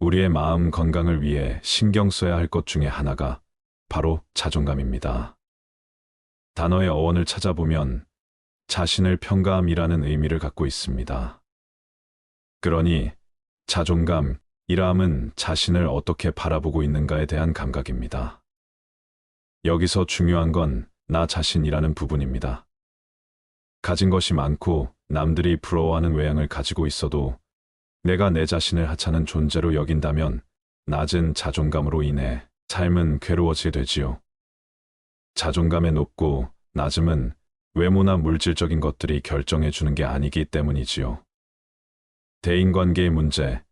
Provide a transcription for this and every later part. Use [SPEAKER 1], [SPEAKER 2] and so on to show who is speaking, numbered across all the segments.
[SPEAKER 1] 우리의 마음 건강을 위해 신경 써야 할 것 중에 하나가 바로 자존감입니다. 단어의 어원을 찾아보면 자신을 평가함이라는 의미를 갖고 있습니다. 그러니 자존감이라함은 자신을 어떻게 바라보고 있는가에 대한 감각입니다. 여기서 중요한 건 나 자신이라는 부분입니다. 가진 것이 많고 남들이 부러워하는 외양을 가지고 있어도 내가 내 자신을 하찮은 존재로 여긴다면 낮은 자존감으로 인해 삶은 괴로워지게 되지요. 자존감의 높고 낮음은 외모나 물질적인 것들이 결정해 주는 게 아니기 때문이지요. 대인관계의 문제,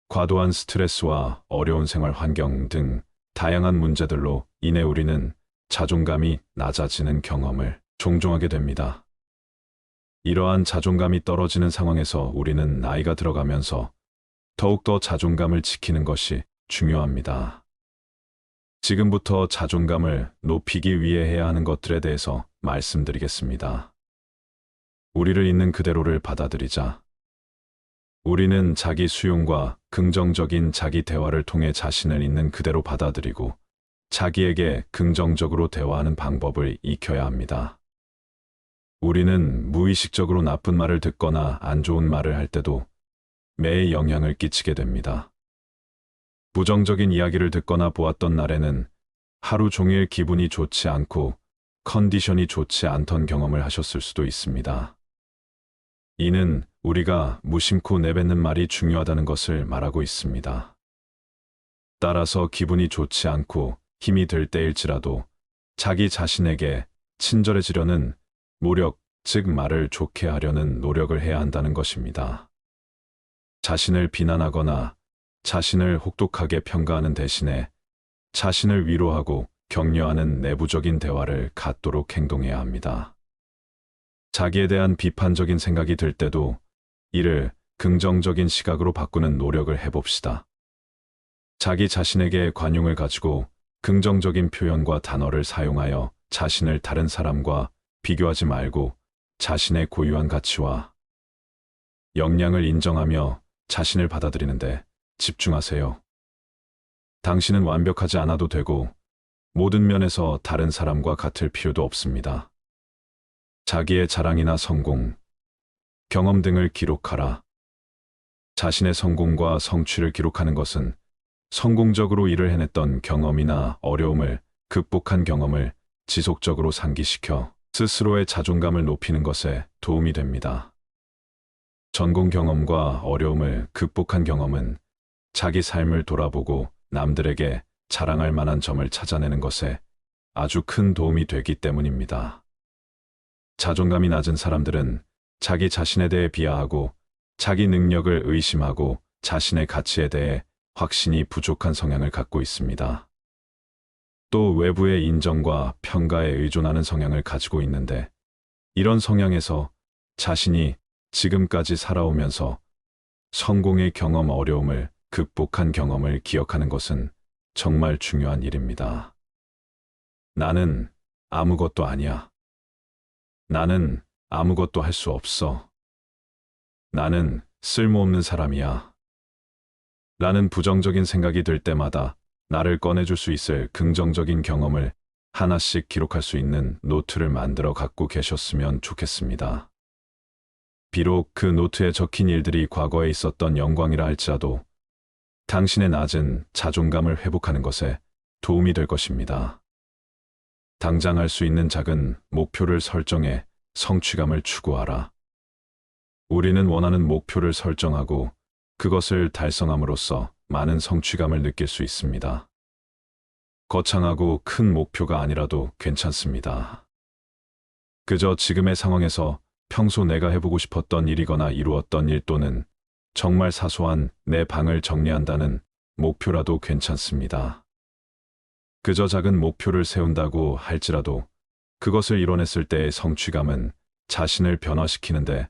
[SPEAKER 1] 과도한 스트레스와 어려운 생활 환경 등 다양한 문제들로 인해 우리는 자존감이 낮아지는 경험을 종종 하게 됩니다. 이러한 자존감이 떨어지는 상황에서 우리는 나이가 들어가면서 더욱더 자존감을 지키는 것이 중요합니다. 지금부터 자존감을 높이기 위해 해야 하는 것들에 대해서 말씀드리겠습니다. 우리를 있는 그대로를 받아들이자. 우리는 자기 수용과 긍정적인 자기 대화를 통해 자신을 있는 그대로 받아들이고 자기에게 긍정적으로 대화하는 방법을 익혀야 합니다. 우리는 무의식적으로 나쁜 말을 듣거나 안 좋은 말을 할 때도 매에 영향을 끼치게 됩니다. 부정적인 이야기를 듣거나 보았던 날에는 하루 종일 기분이 좋지 않고 컨디션이 좋지 않던 경험을 하셨을 수도 있습니다. 이는 우리가 무심코 내뱉는 말이 중요하다는 것을 말하고 있습니다. 따라서 기분이 좋지 않고 힘이 들 때일지라도 자기 자신에게 친절해지려는 노력, 즉 말을 좋게 하려는 노력을 해야 한다는 것입니다. 자신을 비난하거나 자신을 혹독하게 평가하는 대신에 자신을 위로하고 격려하는 내부적인 대화를 갖도록 행동해야 합니다. 자기에 대한 비판적인 생각이 들 때도 이를 긍정적인 시각으로 바꾸는 노력을 해봅시다. 자기 자신에게 관용을 가지고 긍정적인 표현과 단어를 사용하여 자신을 다른 사람과 비교하지 말고 자신의 고유한 가치와 역량을 인정하며 자신을 받아들이는데 집중하세요. 당신은 완벽하지 않아도 되고 모든 면에서 다른 사람과 같을 필요도 없습니다. 자기의 자랑이나 성공, 경험 등을 기록하라. 자신의 성공과 성취를 기록하는 것은 성공적으로 일을 해냈던 경험이나 어려움을 극복한 경험을 지속적으로 상기시켜 스스로의 자존감을 높이는 것에 도움이 됩니다. 전공 경험과 어려움을 극복한 경험은 자기 삶을 돌아보고 남들에게 자랑할 만한 점을 찾아내는 것에 아주 큰 도움이 되기 때문입니다. 자존감이 낮은 사람들은 자기 자신에 대해 비하하고 자기 능력을 의심하고 자신의 가치에 대해 확신이 부족한 성향을 갖고 있습니다. 또 외부의 인정과 평가에 의존하는 성향을 가지고 있는데 이런 성향에서 자신이 지금까지 살아오면서 성공의 경험 어려움을 극복한 경험을 기억하는 것은 정말 중요한 일입니다. 나는 아무것도 아니야. 나는 아무것도 할 수 없어. 나는 쓸모없는 사람이야. 라는 부정적인 생각이 들 때마다 나를 꺼내줄 수 있을 긍정적인 경험을 하나씩 기록할 수 있는 노트를 만들어 갖고 계셨으면 좋겠습니다. 비록 그 노트에 적힌 일들이 과거에 있었던 영광이라 할지라도 당신의 낮은 자존감을 회복하는 것에 도움이 될 것입니다. 당장 할 수 있는 작은 목표를 설정해 성취감을 추구하라. 우리는 원하는 목표를 설정하고 그것을 달성함으로써 많은 성취감을 느낄 수 있습니다. 거창하고 큰 목표가 아니라도 괜찮습니다. 그저 지금의 상황에서 평소 내가 해보고 싶었던 일이거나 이루었던 일 또는 정말 사소한 내 방을 정리한다는 목표라도 괜찮습니다. 그저 작은 목표를 세운다고 할지라도 그것을 이뤄냈을 때의 성취감은 자신을 변화시키는데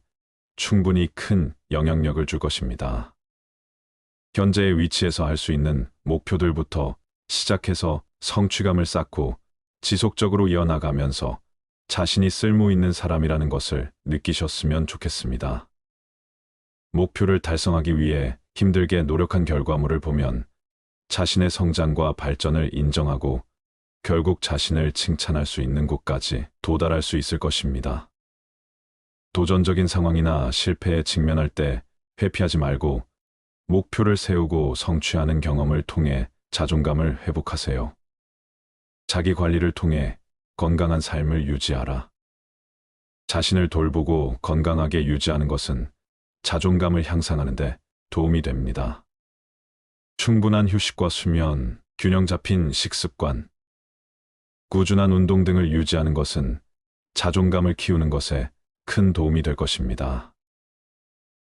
[SPEAKER 1] 충분히 큰 영향력을 줄 것입니다. 현재의 위치에서 할 수 있는 목표들부터 시작해서 성취감을 쌓고 지속적으로 이어나가면서 자신이 쓸모 있는 사람이라는 것을 느끼셨으면 좋겠습니다. 목표를 달성하기 위해 힘들게 노력한 결과물을 보면 자신의 성장과 발전을 인정하고 결국 자신을 칭찬할 수 있는 곳까지 도달할 수 있을 것입니다. 도전적인 상황이나 실패에 직면할 때 회피하지 말고 목표를 세우고 성취하는 경험을 통해 자존감을 회복하세요. 자기 관리를 통해 건강한 삶을 유지하라. 자신을 돌보고 건강하게 유지하는 것은 자존감을 향상하는 데 도움이 됩니다. 충분한 휴식과 수면, 균형 잡힌 식습관, 꾸준한 운동 등을 유지하는 것은 자존감을 키우는 것에 큰 도움이 될 것입니다.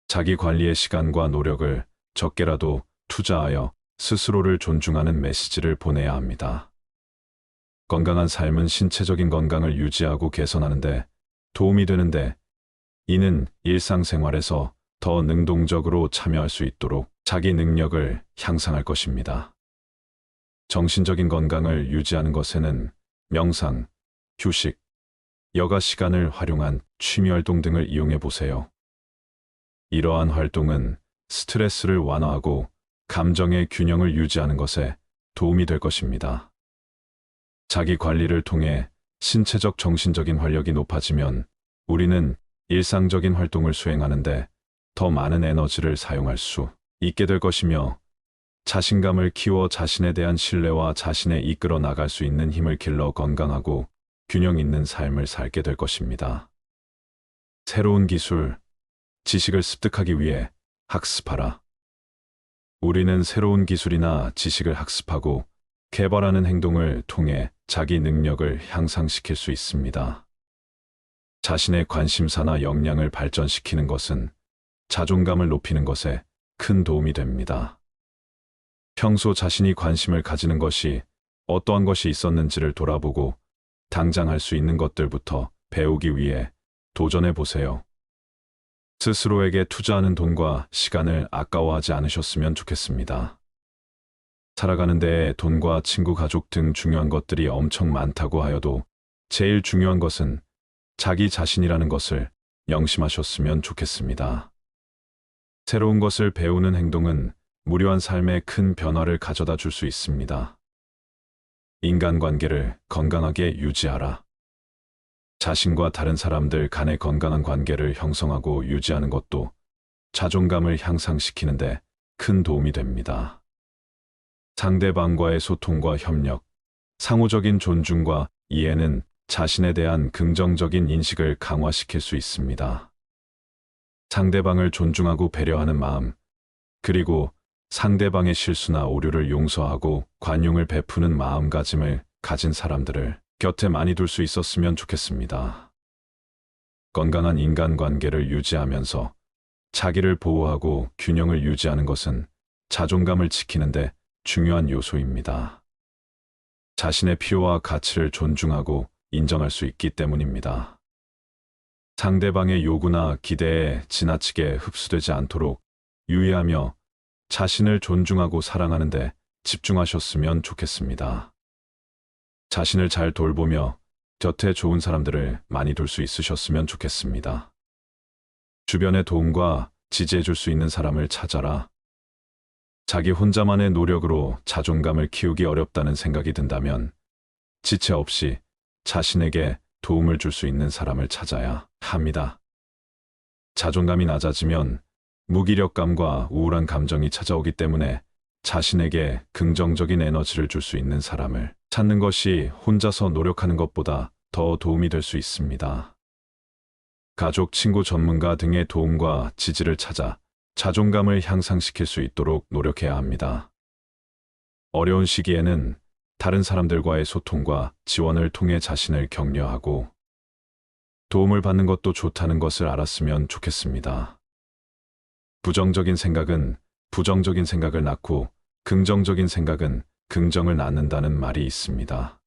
[SPEAKER 1] 자기 관리의 시간과 노력을 적게라도 투자하여 스스로를 존중하는 메시지를 보내야 합니다. 건강한 삶은 신체적인 건강을 유지하고 개선하는 데 도움이 되는데, 이는 일상생활에서 더 능동적으로 참여할 수 있도록 자기 능력을 향상할 것입니다. 정신적인 건강을 유지하는 것에는 명상, 휴식, 여가 시간을 활용한 취미활동 등을 이용해 보세요. 이러한 활동은 스트레스를 완화하고 감정의 균형을 유지하는 것에 도움이 될 것입니다. 자기 관리를 통해 신체적 정신적인 활력이 높아지면 우리는 일상적인 활동을 수행하는데 더 많은 에너지를 사용할 수 있게 될 것이며, 자신감을 키워 자신에 대한 신뢰와 자신에 이끌어 나갈 수 있는 힘을 길러 건강하고 균형 있는 삶을 살게 될 것입니다. 새로운 기술, 지식을 습득하기 위해 학습하라. 우리는 새로운 기술이나 지식을 학습하고 개발하는 행동을 통해 자기 능력을 향상시킬 수 있습니다. 자신의 관심사나 역량을 발전시키는 것은 자존감을 높이는 것에 큰 도움이 됩니다. 평소 자신이 관심을 가지는 것이 어떠한 것이 있었는지를 돌아보고 당장 할 수 있는 것들부터 배우기 위해 도전해 보세요. 스스로에게 투자하는 돈과 시간을 아까워하지 않으셨으면 좋겠습니다. 살아가는 데에 돈과 친구, 가족 등 중요한 것들이 엄청 많다고 하여도 제일 중요한 것은 자기 자신이라는 것을 명심하셨으면 좋겠습니다. 새로운 것을 배우는 행동은 무료한 삶에 큰 변화를 가져다 줄 수 있습니다. 인간관계를 건강하게 유지하라. 자신과 다른 사람들 간의 건강한 관계를 형성하고 유지하는 것도 자존감을 향상시키는데 큰 도움이 됩니다. 상대방과의 소통과 협력, 상호적인 존중과 이해는 자신에 대한 긍정적인 인식을 강화시킬 수 있습니다. 상대방을 존중하고 배려하는 마음, 그리고 상대방의 실수나 오류를 용서하고 관용을 베푸는 마음가짐을 가진 사람들을 곁에 많이 둘 수 있었으면 좋겠습니다. 건강한 인간관계를 유지하면서 자기를 보호하고 균형을 유지하는 것은 자존감을 지키는데 중요한 요소입니다. 자신의 필요와 가치를 존중하고 인정할 수 있기 때문입니다. 상대방의 요구나 기대에 지나치게 흡수되지 않도록 유의하며 자신을 존중하고 사랑하는 데 집중하셨으면 좋겠습니다. 자신을 잘 돌보며 곁에 좋은 사람들을 많이 둘 수 있으셨으면 좋겠습니다. 주변의 도움과 지지해 줄 수 있는 사람을 찾아라. 자기 혼자만의 노력으로 자존감을 키우기 어렵다는 생각이 든다면 지체 없이 자신에게 도움을 줄 수 있는 사람을 찾아야 합니다. 자존감이 낮아지면 무기력감과 우울한 감정이 찾아오기 때문에 자신에게 긍정적인 에너지를 줄 수 있는 사람을 찾는 것이 혼자서 노력하는 것보다 더 도움이 될 수 있습니다. 가족, 친구, 전문가 등의 도움과 지지를 찾아 자존감을 향상시킬 수 있도록 노력해야 합니다. 어려운 시기에는 다른 사람들과의 소통과 지원을 통해 자신을 격려하고 도움을 받는 것도 좋다는 것을 알았으면 좋겠습니다. 부정적인 생각은 부정적인 생각을 낳고 긍정적인 생각은 긍정을 낳는다는 말이 있습니다.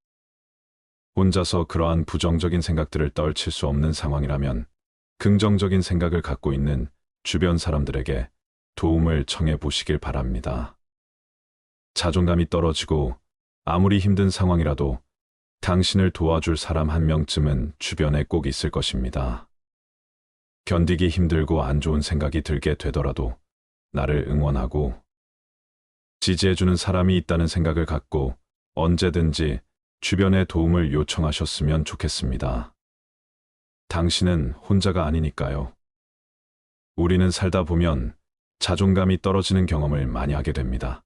[SPEAKER 1] 혼자서 그러한 부정적인 생각들을 떨칠 수 없는 상황이라면 긍정적인 생각을 갖고 있는 주변 사람들에게 도움을 청해 보시길 바랍니다. 자존감이 떨어지고 아무리 힘든 상황이라도 당신을 도와줄 사람 한 명쯤은 주변에 꼭 있을 것입니다. 견디기 힘들고 안 좋은 생각이 들게 되더라도 나를 응원하고 지지해주는 사람이 있다는 생각을 갖고 언제든지 주변의 도움을 요청하셨으면 좋겠습니다. 당신은 혼자가 아니니까요. 우리는 살다 보면 자존감이 떨어지는 경험을 많이 하게 됩니다.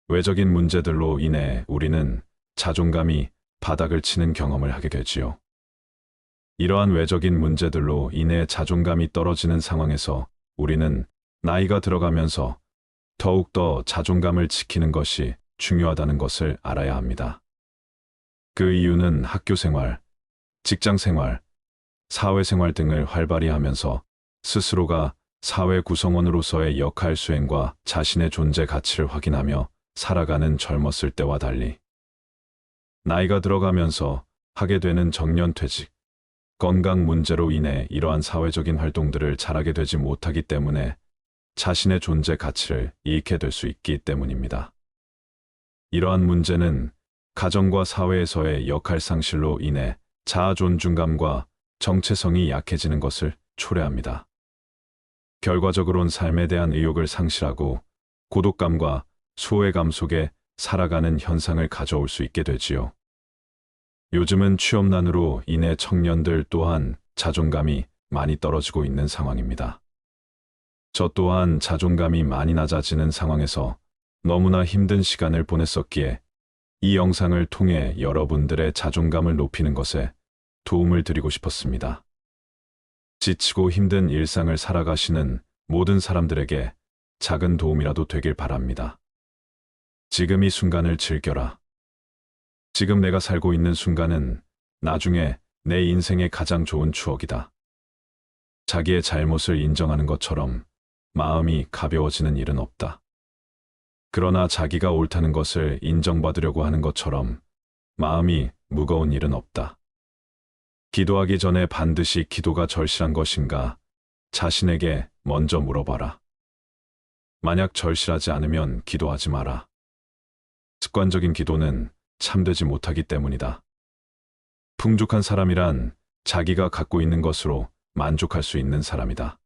[SPEAKER 1] 외적인 문제들로 인해 우리는 자존감이 바닥을 치는 경험을 하게 되지요. 이러한 외적인 문제들로 인해 자존감이 떨어지는 상황에서 우리는 나이가 들어가면서 더욱더 자존감을 지키는 것이 중요하다는 것을 알아야 합니다. 그 이유는 학교 생활, 직장 생활, 사회 생활 등을 활발히 하면서 스스로가 사회 구성원으로서의 역할 수행과 자신의 존재 가치를 확인하며 살아가는 젊었을 때와 달리 나이가 들어가면서 하게 되는 정년퇴직, 건강 문제로 인해 이러한 사회적인 활동들을 잘하게 되지 못하기 때문에 자신의 존재 가치를 잃게 될 수 있기 때문입니다. 이러한 문제는 가정과 사회에서의 역할 상실로 인해 자아 존중감과 정체성이 약해지는 것을 초래합니다. 결과적으로는 삶에 대한 의욕을 상실하고 고독감과 소외감 속에 살아가는 현상을 가져올 수 있게 되지요. 요즘은 취업난으로 인해 청년들 또한 자존감이 많이 떨어지고 있는 상황입니다. 저 또한 자존감이 많이 낮아지는 상황에서 너무나 힘든 시간을 보냈었기에 이 영상을 통해 여러분들의 자존감을 높이는 것에 도움을 드리고 싶었습니다. 지치고 힘든 일상을 살아가시는 모든 사람들에게 작은 도움이라도 되길 바랍니다. 지금 이 순간을 즐겨라. 지금 내가 살고 있는 순간은 나중에 내 인생의 가장 좋은 추억이다. 자기의 잘못을 인정하는 것처럼 마음이 가벼워지는 일은 없다. 그러나 자기가 옳다는 것을 인정받으려고 하는 것처럼 마음이 무거운 일은 없다. 기도하기 전에 반드시 기도가 절실한 것인가 자신에게 먼저 물어봐라. 만약 절실하지 않으면 기도하지 마라. 습관적인 기도는 참되지 못하기 때문이다. 풍족한 사람이란 자기가 갖고 있는 것으로 만족할 수 있는 사람이다.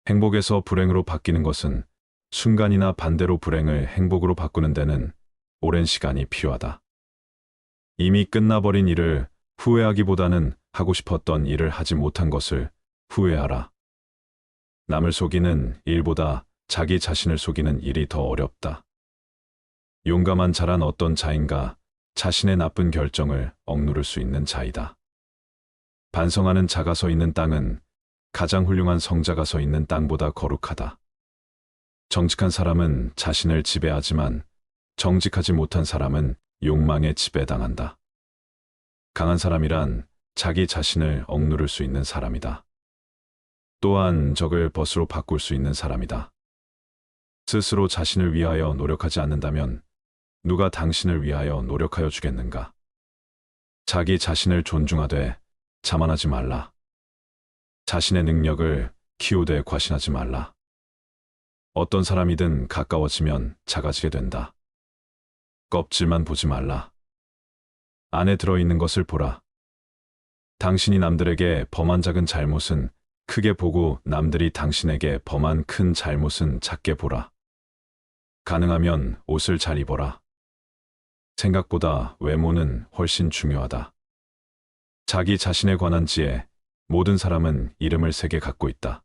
[SPEAKER 1] 행복에서 불행으로 바뀌는 것은 순간이나 반대로 불행을 행복으로 바꾸는 데는 오랜 시간이 필요하다. 이미 끝나버린 일을 후회하기보다는 하고 싶었던 일을 하지 못한 것을 후회하라. 남을 속이는 일보다 자기 자신을 속이는 일이 더 어렵다. 용감한 자란 어떤 자인가 자신의 나쁜 결정을 억누를 수 있는 자이다. 반성하는 자가 서 있는 땅은 가장 훌륭한 성자가 서 있는 땅보다 거룩하다. 정직한 사람은 자신을 지배하지만 정직하지 못한 사람은 욕망에 지배당한다. 강한 사람이란 자기 자신을 억누를 수 있는 사람이다. 또한 적을 벗으로 바꿀 수 있는 사람이다. 스스로 자신을 위하여 노력하지 않는다면 누가 당신을 위하여 노력하여 주겠는가? 자기 자신을 존중하되 자만하지 말라. 자신의 능력을 키우되 과신하지 말라. 어떤 사람이든 가까워지면 작아지게 된다. 껍질만 보지 말라. 안에 들어있는 것을 보라. 당신이 남들에게 범한 작은 잘못은 크게 보고 남들이 당신에게 범한 큰 잘못은 작게 보라. 가능하면 옷을 잘 입어라. 생각보다 외모는 훨씬 중요하다. 자기 자신에 관한 지에 모든 사람은 이름을 3개 갖고 있다.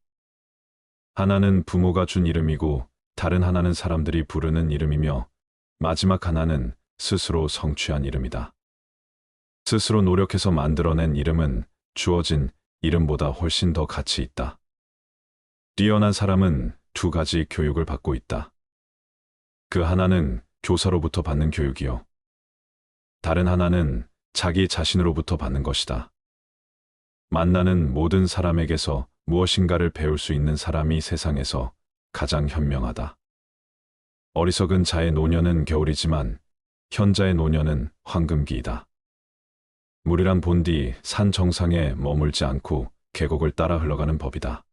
[SPEAKER 1] 하나는 부모가 준 이름이고 다른 하나는 사람들이 부르는 이름이며 마지막 하나는 스스로 성취한 이름이다. 스스로 노력해서 만들어낸 이름은 주어진 이름보다 훨씬 더 가치 있다. 뛰어난 사람은 2가지 교육을 받고 있다. 그 하나는 교사로부터 받는 교육이요. 다른 하나는 자기 자신으로부터 받는 것이다. 만나는 모든 사람에게서 무엇인가를 배울 수 있는 사람이 세상에서 가장 현명하다. 어리석은 자의 노년은 겨울이지만 현자의 노년은 황금기이다. 물이란 본디 산 정상에 머물지 않고 계곡을 따라 흘러가는 법이다.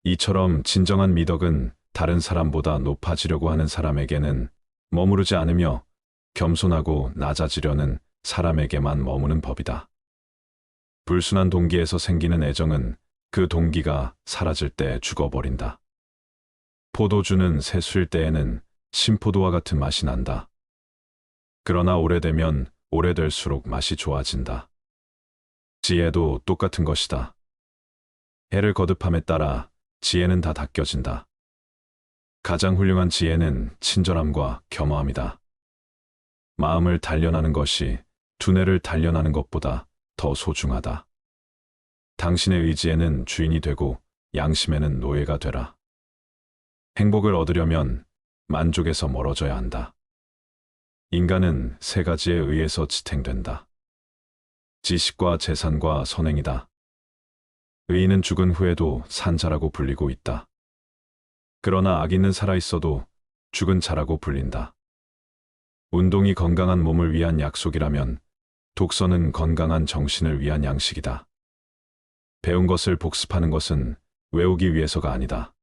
[SPEAKER 1] 이처럼 진정한 미덕은 다른 사람보다 높아지려고 하는 사람에게는 머무르지 않으며 겸손하고 낮아지려는 사람에게만 머무는 법이다. 불순한 동기에서 생기는 애정은 그 동기가 사라질 때 죽어버린다. 포도주는 새수일 때에는 신포도와 같은 맛이 난다. 그러나 오래되면 오래될수록 맛이 좋아진다. 지혜도 똑같은 것이다. 해를 거듭함에 따라 지혜는 다 닦여진다. 가장 훌륭한 지혜는 친절함과 겸허함이다. 마음을 단련하는 것이 두뇌를 단련하는 것보다 더 소중하다. 당신의 의지에는 주인이 되고 양심에는 노예가 되라. 행복을 얻으려면 만족에서 멀어져야 한다. 인간은 세 가지에 의해서 지탱된다. 지식과 재산과 선행이다. 의인은 죽은 후에도 산 자라고 불리고 있다. 그러나 악인은 살아있어도 죽은 자라고 불린다. 운동이 건강한 몸을 위한 약속이라면 독서는 건강한 정신을 위한 양식이다. 배운 것을 복습하는 것은 외우기 위해서가 아니다.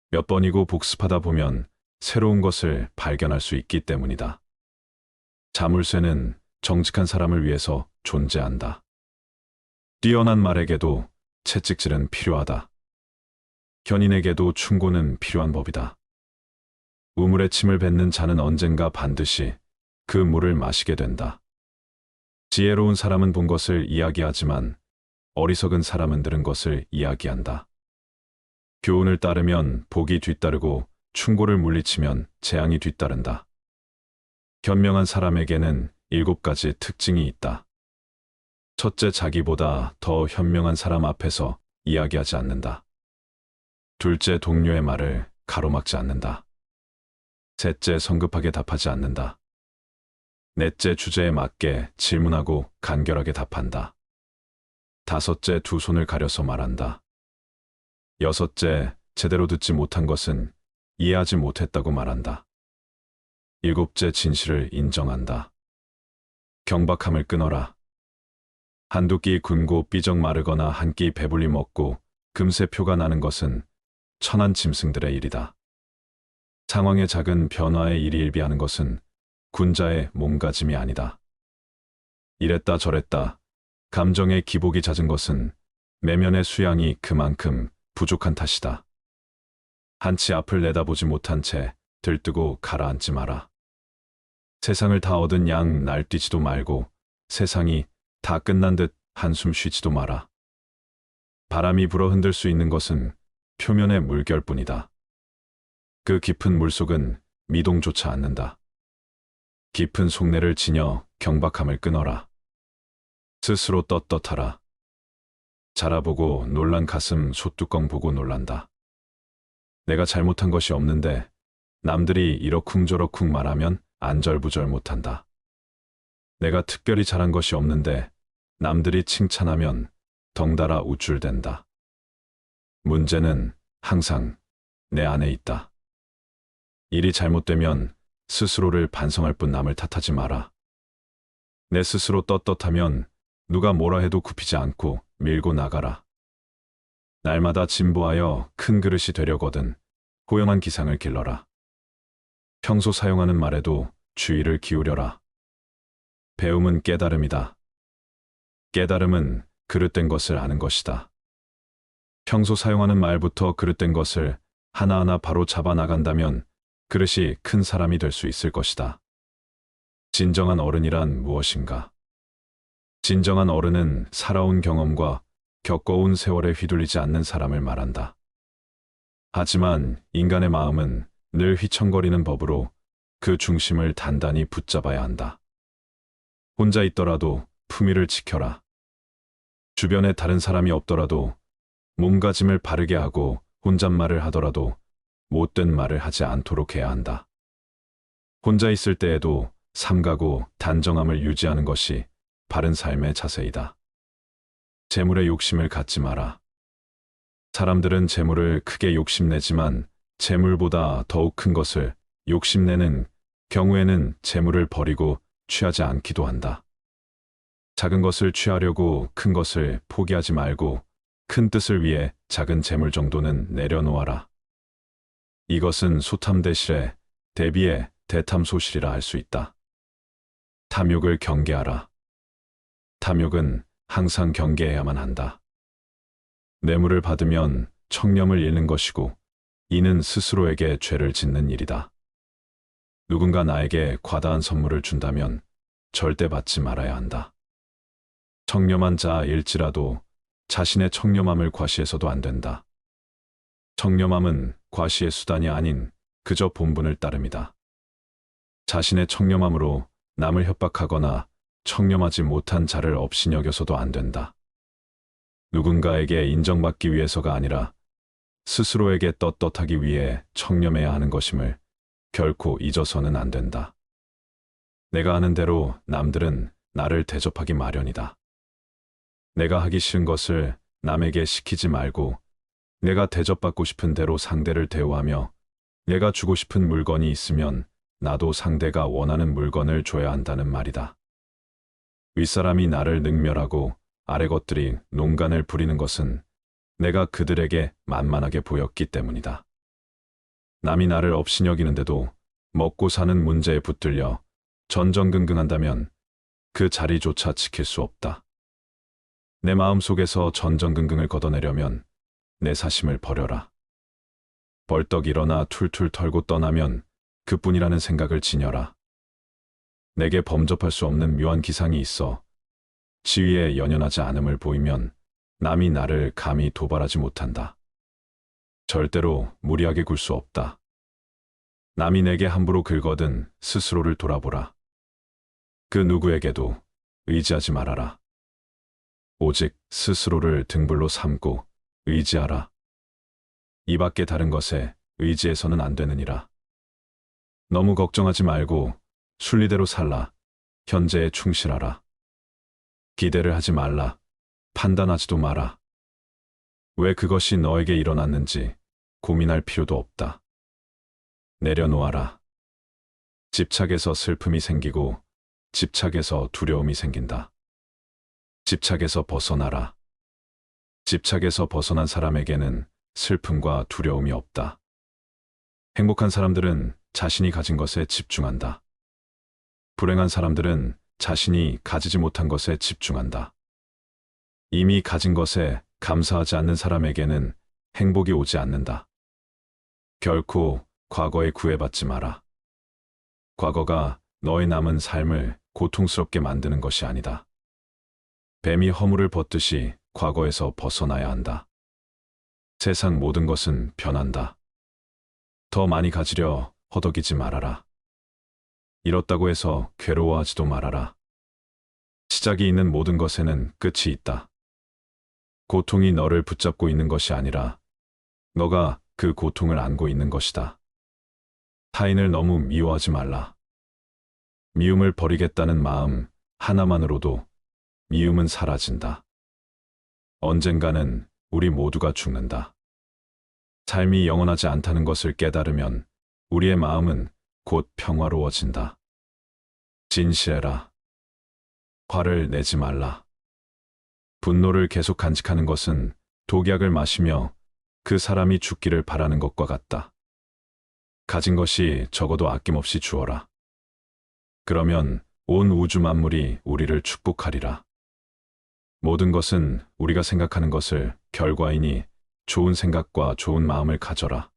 [SPEAKER 1] 몇 번이고 복습하다 보면 새로운 것을 발견할 수 있기 때문이다. 자물쇠는 정직한 사람을 위해서 존재한다. 뛰어난 말에게도 채찍질은 필요하다. 견인에게도 충고는 필요한 법이다. 우물에 침을 뱉는 자는 언젠가 반드시 그 물을 마시게 된다. 지혜로운 사람은 본 것을 이야기하지만 어리석은 사람은 들은 것을 이야기한다. 교훈을 따르면 복이 뒤따르고 충고를 물리치면 재앙이 뒤따른다. 현명한 사람에게는 7가지 특징이 있다. 첫째, 자기보다 더 현명한 사람 앞에서 이야기하지 않는다. 둘째, 동료의 말을 가로막지 않는다. 셋째, 성급하게 답하지 않는다. 넷째, 주제에 맞게 질문하고 간결하게 답한다. 다섯째, 두 손을 가려서 말한다. 여섯째, 제대로 듣지 못한 것은 이해하지 못했다고 말한다. 일곱째, 진실을 인정한다. 경박함을 끊어라. 한두 끼 굶고 삐적 마르거나 한 끼 배불리 먹고 금세 표가 나는 것은 천한 짐승들의 일이다. 상황의 작은 변화에 일희일비하는 것은 군자의 몸가짐이 아니다. 이랬다 저랬다 감정의 기복이 잦은 것은 내면의 수양이 그만큼 부족한 탓이다. 한치 앞을 내다보지 못한 채 들뜨고 가라앉지 마라. 세상을 다 얻은 양 날뛰지도 말고 세상이 다 끝난 듯 한숨 쉬지도 마라. 바람이 불어 흔들 수 있는 것은 표면의 물결뿐이다. 그 깊은 물속은 미동조차 않는다. 깊은 속내를 지녀 경박함을 끊어라. 스스로 떳떳하라. 자라보고 놀란 가슴 소뚜껑 보고 놀란다. 내가 잘못한 것이 없는데 남들이 이러쿵저러쿵 말하면 안절부절 못한다. 내가 특별히 잘한 것이 없는데 남들이 칭찬하면 덩달아 우쭐댄다. 문제는 항상 내 안에 있다. 일이 잘못되면 스스로를 반성할 뿐 남을 탓하지 마라. 내 스스로 떳떳하면 누가 뭐라 해도 굽히지 않고 밀고 나가라. 날마다 진보하여 큰 그릇이 되려거든 호영한 기상을 길러라. 평소 사용하는 말에도 주의를 기울여라. 배움은 깨달음이다. 깨달음은 그릇된 것을 아는 것이다. 평소 사용하는 말부터 그릇된 것을 하나하나 바로 잡아 나간다면 그릇이 큰 사람이 될 수 있을 것이다. 진정한 어른이란 무엇인가? 진정한 어른은 살아온 경험과 겪어온 세월에 휘둘리지 않는 사람을 말한다. 하지만 인간의 마음은 늘 휘청거리는 법으로 그 중심을 단단히 붙잡아야 한다. 혼자 있더라도 품위를 지켜라. 주변에 다른 사람이 없더라도 몸가짐을 바르게 하고 혼잣말을 하더라도 못된 말을 하지 않도록 해야 한다. 혼자 있을 때에도 삼가고 단정함을 유지하는 것이 바른 삶의 자세이다. 재물에 욕심을 갖지 마라. 사람들은 재물을 크게 욕심내지만 재물보다 더욱 큰 것을 욕심내는 경우에는 재물을 버리고 취하지 않기도 한다. 작은 것을 취하려고 큰 것을 포기하지 말고 큰 뜻을 위해 작은 재물 정도는 내려놓아라. 이것은 소탐대실에 대비해 대탐소실이라 할 수 있다. 탐욕을 경계하라. 탐욕은 항상 경계해야만 한다. 뇌물을 받으면 청렴을 잃는 것이고 이는 스스로에게 죄를 짓는 일이다. 누군가 나에게 과다한 선물을 준다면 절대 받지 말아야 한다. 청렴한 자일지라도 자신의 청렴함을 과시해서도 안 된다. 청렴함은 과시의 수단이 아닌 그저 본분을 따름이다. 자신의 청렴함으로 남을 협박하거나 청렴하지 못한 자를 업신 여겨서도 안 된다. 누군가에게 인정받기 위해서가 아니라 스스로에게 떳떳하기 위해 청렴해야 하는 것임을 결코 잊어서는 안 된다. 내가 하는 대로 남들은 나를 대접하기 마련이다. 내가 하기 싫은 것을 남에게 시키지 말고 내가 대접받고 싶은 대로 상대를 대우하며 내가 주고 싶은 물건이 있으면 나도 상대가 원하는 물건을 줘야 한다는 말이다. 윗사람이 나를 능멸하고 아래 것들이 농간을 부리는 것은 내가 그들에게 만만하게 보였기 때문이다. 남이 나를 업신여기는데도 먹고 사는 문제에 붙들려 전전긍긍한다면 그 자리조차 지킬 수 없다. 내 마음속에서 전전긍긍을 걷어내려면 내 사심을 버려라. 벌떡 일어나 툴툴 털고 떠나면 그뿐이라는 생각을 지녀라. 내게 범접할 수 없는 묘한 기상이 있어 지위에 연연하지 않음을 보이면 남이 나를 감히 도발하지 못한다. 절대로 무리하게 굴 수 없다. 남이 내게 함부로 긁거든 스스로를 돌아보라. 그 누구에게도 의지하지 말아라. 오직 스스로를 등불로 삼고 의지하라. 이 밖에 다른 것에 의지해서는 안 되느니라. 너무 걱정하지 말고 순리대로 살라. 현재에 충실하라. 기대를 하지 말라. 판단하지도 마라. 왜 그것이 너에게 일어났는지 고민할 필요도 없다. 내려놓아라. 집착에서 슬픔이 생기고 집착에서 두려움이 생긴다. 집착에서 벗어나라. 집착에서 벗어난 사람에게는 슬픔과 두려움이 없다. 행복한 사람들은 자신이 가진 것에 집중한다. 불행한 사람들은 자신이 가지지 못한 것에 집중한다. 이미 가진 것에 감사하지 않는 사람에게는 행복이 오지 않는다. 결코 과거에 구애받지 마라. 과거가 너의 남은 삶을 고통스럽게 만드는 것이 아니다. 뱀이 허물을 벗듯이 과거에서 벗어나야 한다. 세상 모든 것은 변한다. 더 많이 가지려 허덕이지 말아라. 잃었다고 해서 괴로워하지도 말아라. 시작이 있는 모든 것에는 끝이 있다. 고통이 너를 붙잡고 있는 것이 아니라 너가 그 고통을 안고 있는 것이다. 타인을 너무 미워하지 말라. 미움을 버리겠다는 마음 하나만으로도 미움은 사라진다. 언젠가는 우리 모두가 죽는다. 삶이 영원하지 않다는 것을 깨달으면 우리의 마음은 곧 평화로워진다. 진실해라. 화를 내지 말라. 분노를 계속 간직하는 것은 독약을 마시며 그 사람이 죽기를 바라는 것과 같다. 가진 것이 적어도 아낌없이 주어라. 그러면 온 우주 만물이 우리를 축복하리라. 모든 것은 우리가 생각하는 것을 결과이니 좋은 생각과 좋은 마음을 가져라.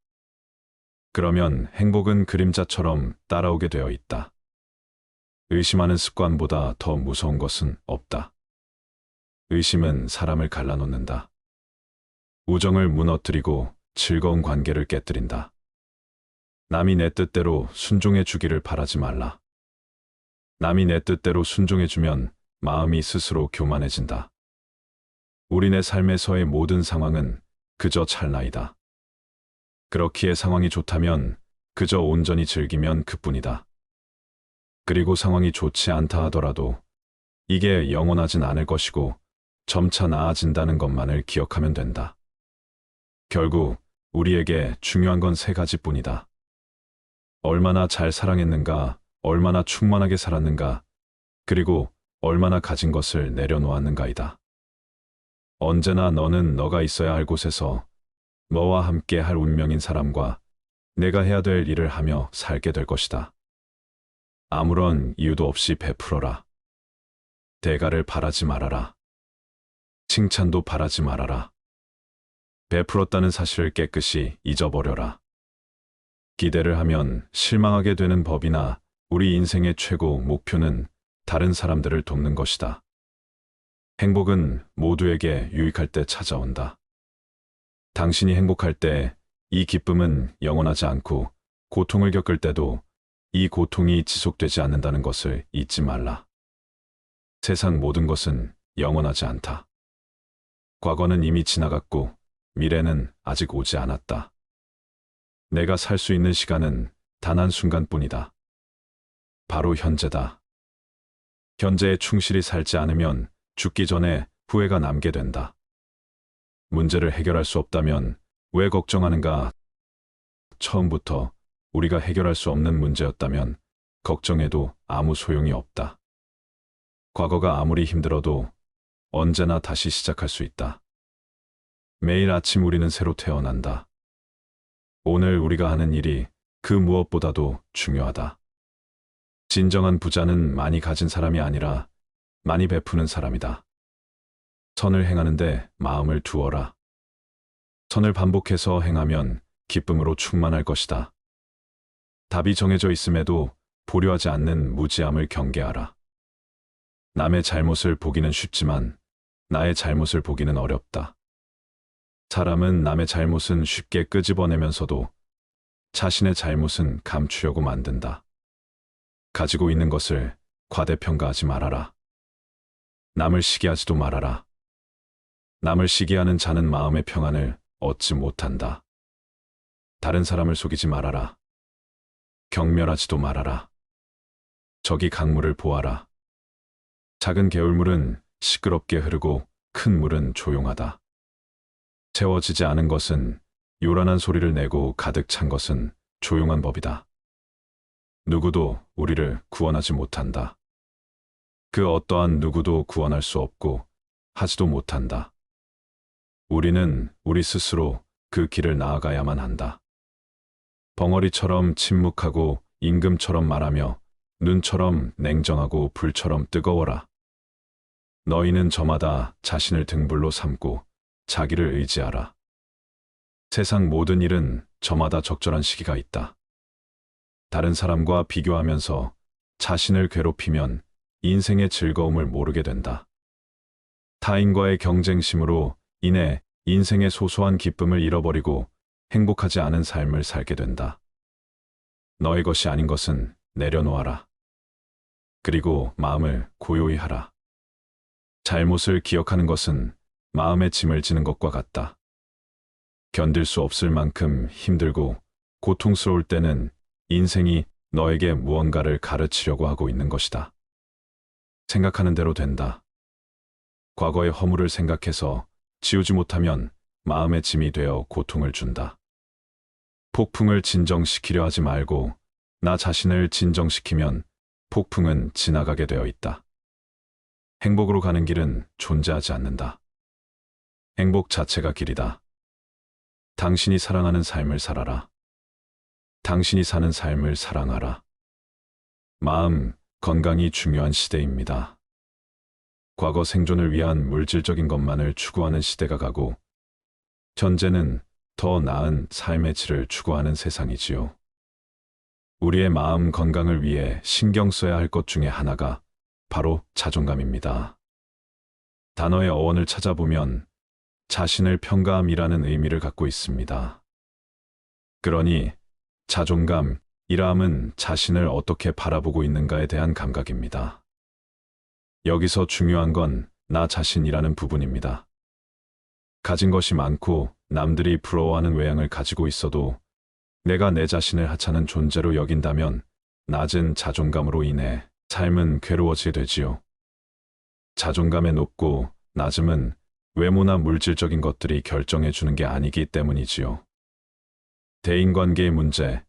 [SPEAKER 1] 그러면 행복은 그림자처럼 따라오게 되어 있다. 의심하는 습관보다 더 무서운 것은 없다. 의심은 사람을 갈라놓는다. 우정을 무너뜨리고 즐거운 관계를 깨뜨린다. 남이 내 뜻대로 순종해 주기를 바라지 말라. 남이 내 뜻대로 순종해 주면 마음이 스스로 교만해진다. 우리네 삶에서의 모든 상황은 그저 찰나이다. 그렇기에 상황이 좋다면 그저 온전히 즐기면 그뿐이다. 그리고 상황이 좋지 않다 하더라도 이게 영원하진 않을 것이고 점차 나아진다는 것만을 기억하면 된다. 결국 우리에게 중요한 건 세 가지뿐이다. 얼마나 잘 사랑했는가, 얼마나 충만하게 살았는가, 그리고 얼마나 가진 것을 내려놓았는가이다. 언제나 너는 너가 있어야 할 곳에서 너와 함께 할 운명인 사람과 내가 해야 될 일을 하며 살게 될 것이다. 아무런 이유도 없이 베풀어라. 대가를 바라지 말아라. 칭찬도 바라지 말아라. 베풀었다는 사실을 깨끗이 잊어버려라. 기대를 하면 실망하게 되는 법이나 우리 인생의 최고 목표는 다른 사람들을 돕는 것이다. 행복은 모두에게 유익할 때 찾아온다. 당신이 행복할 때 이 기쁨은 영원하지 않고 고통을 겪을 때도 이 고통이 지속되지 않는다는 것을 잊지 말라. 세상 모든 것은 영원하지 않다. 과거는 이미 지나갔고 미래는 아직 오지 않았다. 내가 살 수 있는 시간은 단 한순간뿐이다. 바로 현재다. 현재에 충실히 살지 않으면 죽기 전에 후회가 남게 된다. 문제를 해결할 수 없다면 왜 걱정하는가? 처음부터 우리가 해결할 수 없는 문제였다면 걱정해도 아무 소용이 없다. 과거가 아무리 힘들어도 언제나 다시 시작할 수 있다. 매일 아침 우리는 새로 태어난다. 오늘 우리가 하는 일이 그 무엇보다도 중요하다. 진정한 부자는 많이 가진 사람이 아니라 많이 베푸는 사람이다. 선을 행하는데 마음을 두어라. 선을 반복해서 행하면 기쁨으로 충만할 것이다. 답이 정해져 있음에도 보려하지 않는 무지함을 경계하라. 남의 잘못을 보기는 쉽지만 나의 잘못을 보기는 어렵다. 사람은 남의 잘못은 쉽게 끄집어내면서도 자신의 잘못은 감추려고 만든다. 가지고 있는 것을 과대평가하지 말아라. 남을 시기하지도 말아라. 남을 시기하는 자는 마음의 평안을 얻지 못한다. 다른 사람을 속이지 말아라. 경멸하지도 말아라. 저기 강물을 보아라. 작은 개울물은 시끄럽게 흐르고 큰 물은 조용하다. 채워지지 않은 것은 요란한 소리를 내고 가득 찬 것은 조용한 법이다. 누구도 우리를 구원하지 못한다. 그 어떠한 누구도 구원할 수 없고 하지도 못한다. 우리는 우리 스스로 그 길을 나아가야만 한다. 벙어리처럼 침묵하고 임금처럼 말하며 눈처럼 냉정하고 불처럼 뜨거워라. 너희는 저마다 자신을 등불로 삼고 자기를 의지하라. 세상 모든 일은 저마다 적절한 시기가 있다. 다른 사람과 비교하면서 자신을 괴롭히면 인생의 즐거움을 모르게 된다. 타인과의 경쟁심으로 인해 인생의 소소한 기쁨을 잃어버리고 행복하지 않은 삶을 살게 된다. 너의 것이 아닌 것은 내려놓아라. 그리고 마음을 고요히 하라. 잘못을 기억하는 것은 마음의 짐을 지는 것과 같다. 견딜 수 없을 만큼 힘들고 고통스러울 때는 인생이 너에게 무언가를 가르치려고 하고 있는 것이다. 생각하는 대로 된다. 과거의 허물을 생각해서 지우지 못하면 마음의 짐이 되어 고통을 준다. 폭풍을 진정시키려 하지 말고 나 자신을 진정시키면 폭풍은 지나가게 되어 있다. 행복으로 가는 길은 존재하지 않는다. 행복 자체가 길이다. 당신이 사랑하는 삶을 살아라. 당신이 사는 삶을 사랑하라. 마음 건강이 중요한 시대입니다. 과거 생존을 위한 물질적인 것만을 추구하는 시대가 가고 현재는 더 나은 삶의 질을 추구하는 세상이지요. 우리의 마음 건강을 위해 신경 써야 할 것 중에 하나가 바로 자존감입니다. 단어의 어원을 찾아보면 자신을 평가함이라는 의미를 갖고 있습니다. 그러니 자존감이라함은 자신을 어떻게 바라보고 있는가에 대한 감각입니다. 여기서 중요한 건 나 자신이라는 부분입니다. 가진 것이 많고 남들이 부러워하는 외양을 가지고 있어도 내가 내 자신을 하찮은 존재로 여긴다면 낮은 자존감으로 인해 삶은 괴로워지게 되지요. 자존감의 높고 낮음은 외모나 물질적인 것들이 결정해 주는 게 아니기 때문이지요. 대인관계의 문제,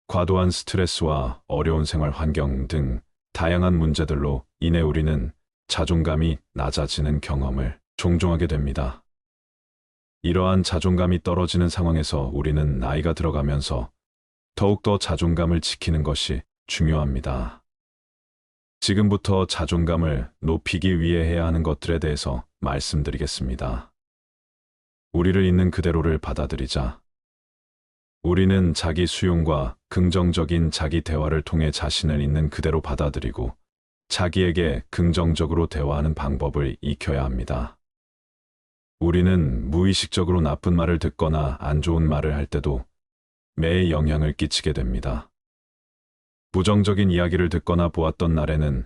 [SPEAKER 1] 과도한 스트레스와 어려운 생활 환경 등 다양한 문제들로 인해 우리는 자존감이 낮아지는 경험을 종종 하게 됩니다. 이러한 자존감이 떨어지는 상황에서 우리는 나이가 들어가면서 더욱더 자존감을 지키는 것이 중요합니다. 지금부터 자존감을 높이기 위해 해야 하는 것들에 대해서 말씀드리겠습니다. 우리를 있는 그대로를 받아들이자. 우리는 자기 수용과 긍정적인 자기 대화를 통해 자신을 있는 그대로 받아들이고 자기에게 긍정적으로 대화하는 방법을 익혀야 합니다. 우리는 무의식적으로 나쁜 말을 듣거나 안 좋은 말을 할 때도 매에 영향을 끼치게 됩니다. 부정적인 이야기를 듣거나 보았던 날에는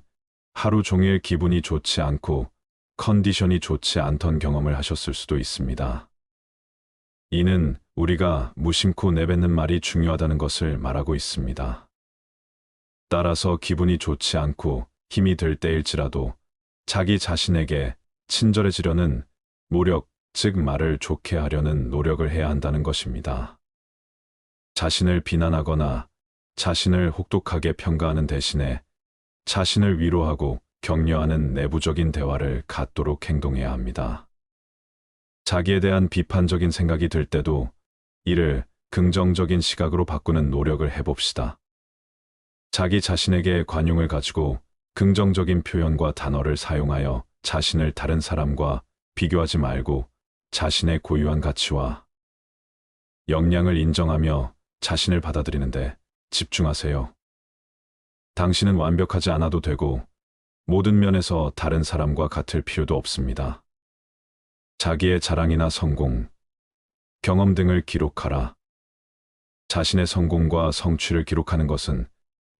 [SPEAKER 1] 하루 종일 기분이 좋지 않고 컨디션이 좋지 않던 경험을 하셨을 수도 있습니다. 이는 우리가 무심코 내뱉는 말이 중요하다는 것을 말하고 있습니다. 따라서 기분이 좋지 않고 힘이 들 때일지라도 자기 자신에게 친절해지려는 노력, 즉 말을 좋게 하려는 노력을 해야 한다는 것입니다. 자신을 비난하거나 자신을 혹독하게 평가하는 대신에 자신을 위로하고 격려하는 내부적인 대화를 갖도록 행동해야 합니다. 자기에 대한 비판적인 생각이 들 때도 이를 긍정적인 시각으로 바꾸는 노력을 해봅시다. 자기 자신에게 관용을 가지고 긍정적인 표현과 단어를 사용하여 자신을 다른 사람과 비교하지 말고 자신의 고유한 가치와 역량을 인정하며 자신을 받아들이는데 집중하세요. 당신은 완벽하지 않아도 되고 모든 면에서 다른 사람과 같을 필요도 없습니다. 자기의 자랑이나 성공, 경험 등을 기록하라. 자신의 성공과 성취를 기록하는 것은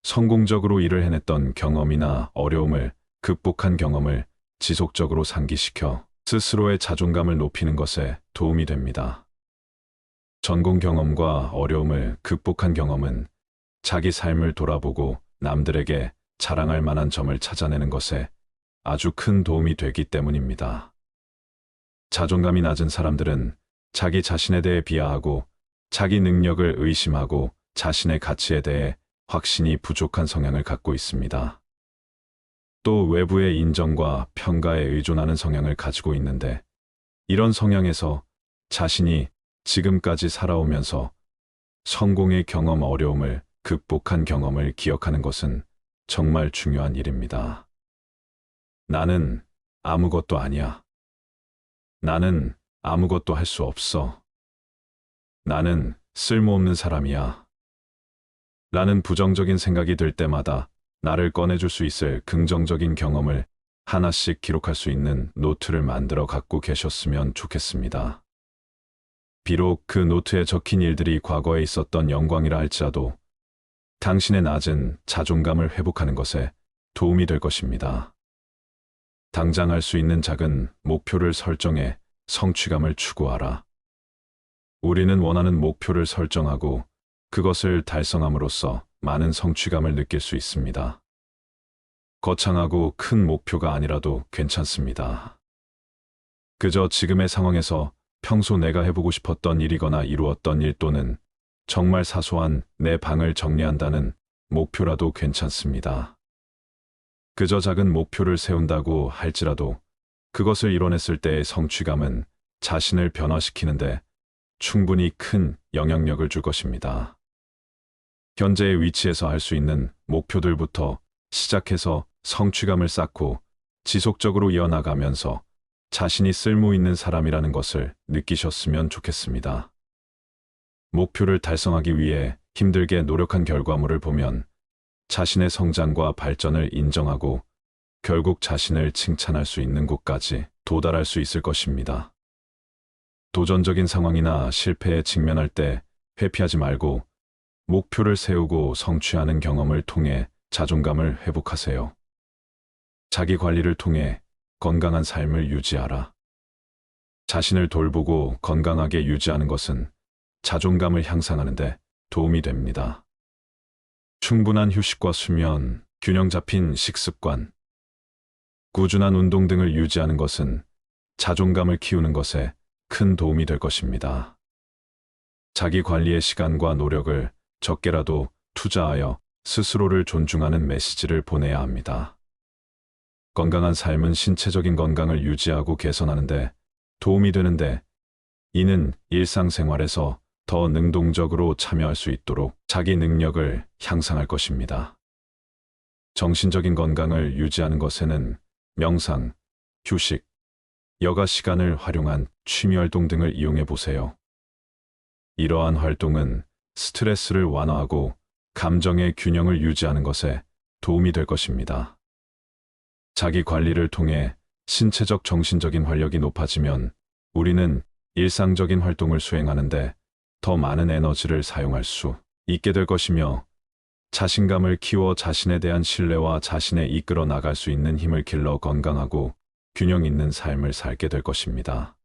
[SPEAKER 1] 성공적으로 일을 해냈던 경험이나 어려움을 극복한 경험을 지속적으로 상기시켜 스스로의 자존감을 높이는 것에 도움이 됩니다. 전공 경험과 어려움을 극복한 경험은 자기 삶을 돌아보고 남들에게 자랑할 만한 점을 찾아내는 것에 아주 큰 도움이 되기 때문입니다. 자존감이 낮은 사람들은 자기 자신에 대해 비하하고 자기 능력을 의심하고 자신의 가치에 대해 확신이 부족한 성향을 갖고 있습니다. 또 외부의 인정과 평가에 의존하는 성향을 가지고 있는데 이런 성향에서 자신이 지금까지 살아오면서 성공의 경험, 어려움을 극복한 경험을 기억하는 것은 정말 중요한 일입니다. 나는 아무것도 아니야. 나는 아무것도 할 수 없어. 나는 쓸모없는 사람이야. 라는 부정적인 생각이 들 때마다 나를 꺼내줄 수 있을 긍정적인 경험을 하나씩 기록할 수 있는 노트를 만들어 갖고 계셨으면 좋겠습니다. 비록 그 노트에 적힌 일들이 과거에 있었던 영광이라 할지라도 당신의 낮은 자존감을 회복하는 것에 도움이 될 것입니다. 당장 할 수 있는 작은 목표를 설정해 성취감을 추구하라. 우리는 원하는 목표를 설정하고 그것을 달성함으로써 많은 성취감을 느낄 수 있습니다. 거창하고 큰 목표가 아니라도 괜찮습니다. 그저 지금의 상황에서 평소 내가 해보고 싶었던 일이거나 이루었던 일 또는 정말 사소한 내 방을 정리한다는 목표라도 괜찮습니다. 그저 작은 목표를 세운다고 할지라도 그것을 이뤄냈을 때의 성취감은 자신을 변화시키는데 충분히 큰 영향력을 줄 것입니다. 현재의 위치에서 할 수 있는 목표들부터 시작해서 성취감을 쌓고 지속적으로 이어나가면서 자신이 쓸모 있는 사람이라는 것을 느끼셨으면 좋겠습니다. 목표를 달성하기 위해 힘들게 노력한 결과물을 보면 자신의 성장과 발전을 인정하고 결국 자신을 칭찬할 수 있는 곳까지 도달할 수 있을 것입니다. 도전적인 상황이나 실패에 직면할 때 회피하지 말고 목표를 세우고 성취하는 경험을 통해 자존감을 회복하세요. 자기 관리를 통해 건강한 삶을 유지하라. 자신을 돌보고 건강하게 유지하는 것은 자존감을 향상하는 데 도움이 됩니다. 충분한 휴식과 수면, 균형 잡힌 식습관, 꾸준한 운동 등을 유지하는 것은 자존감을 키우는 것에 큰 도움이 될 것입니다. 자기 관리의 시간과 노력을 적게라도 투자하여 스스로를 존중하는 메시지를 보내야 합니다. 건강한 삶은 신체적인 건강을 유지하고 개선하는 데 도움이 되는데 이는 일상생활에서 더 능동적으로 참여할 수 있도록 자기 능력을 향상할 것입니다. 정신적인 건강을 유지하는 것에는 명상, 휴식, 여가 시간을 활용한 취미 활동 등을 이용해 보세요. 이러한 활동은 스트레스를 완화하고 감정의 균형을 유지하는 것에 도움이 될 것입니다. 자기 관리를 통해 신체적 정신적인 활력이 높아지면 우리는 일상적인 활동을 수행하는데 더 많은 에너지를 사용할 수 있게 될 것이며 자신감을 키워 자신에 대한 신뢰와 자신에 이끌어 나갈 수 있는 힘을 길러 건강하고 균형 있는 삶을 살게 될 것입니다.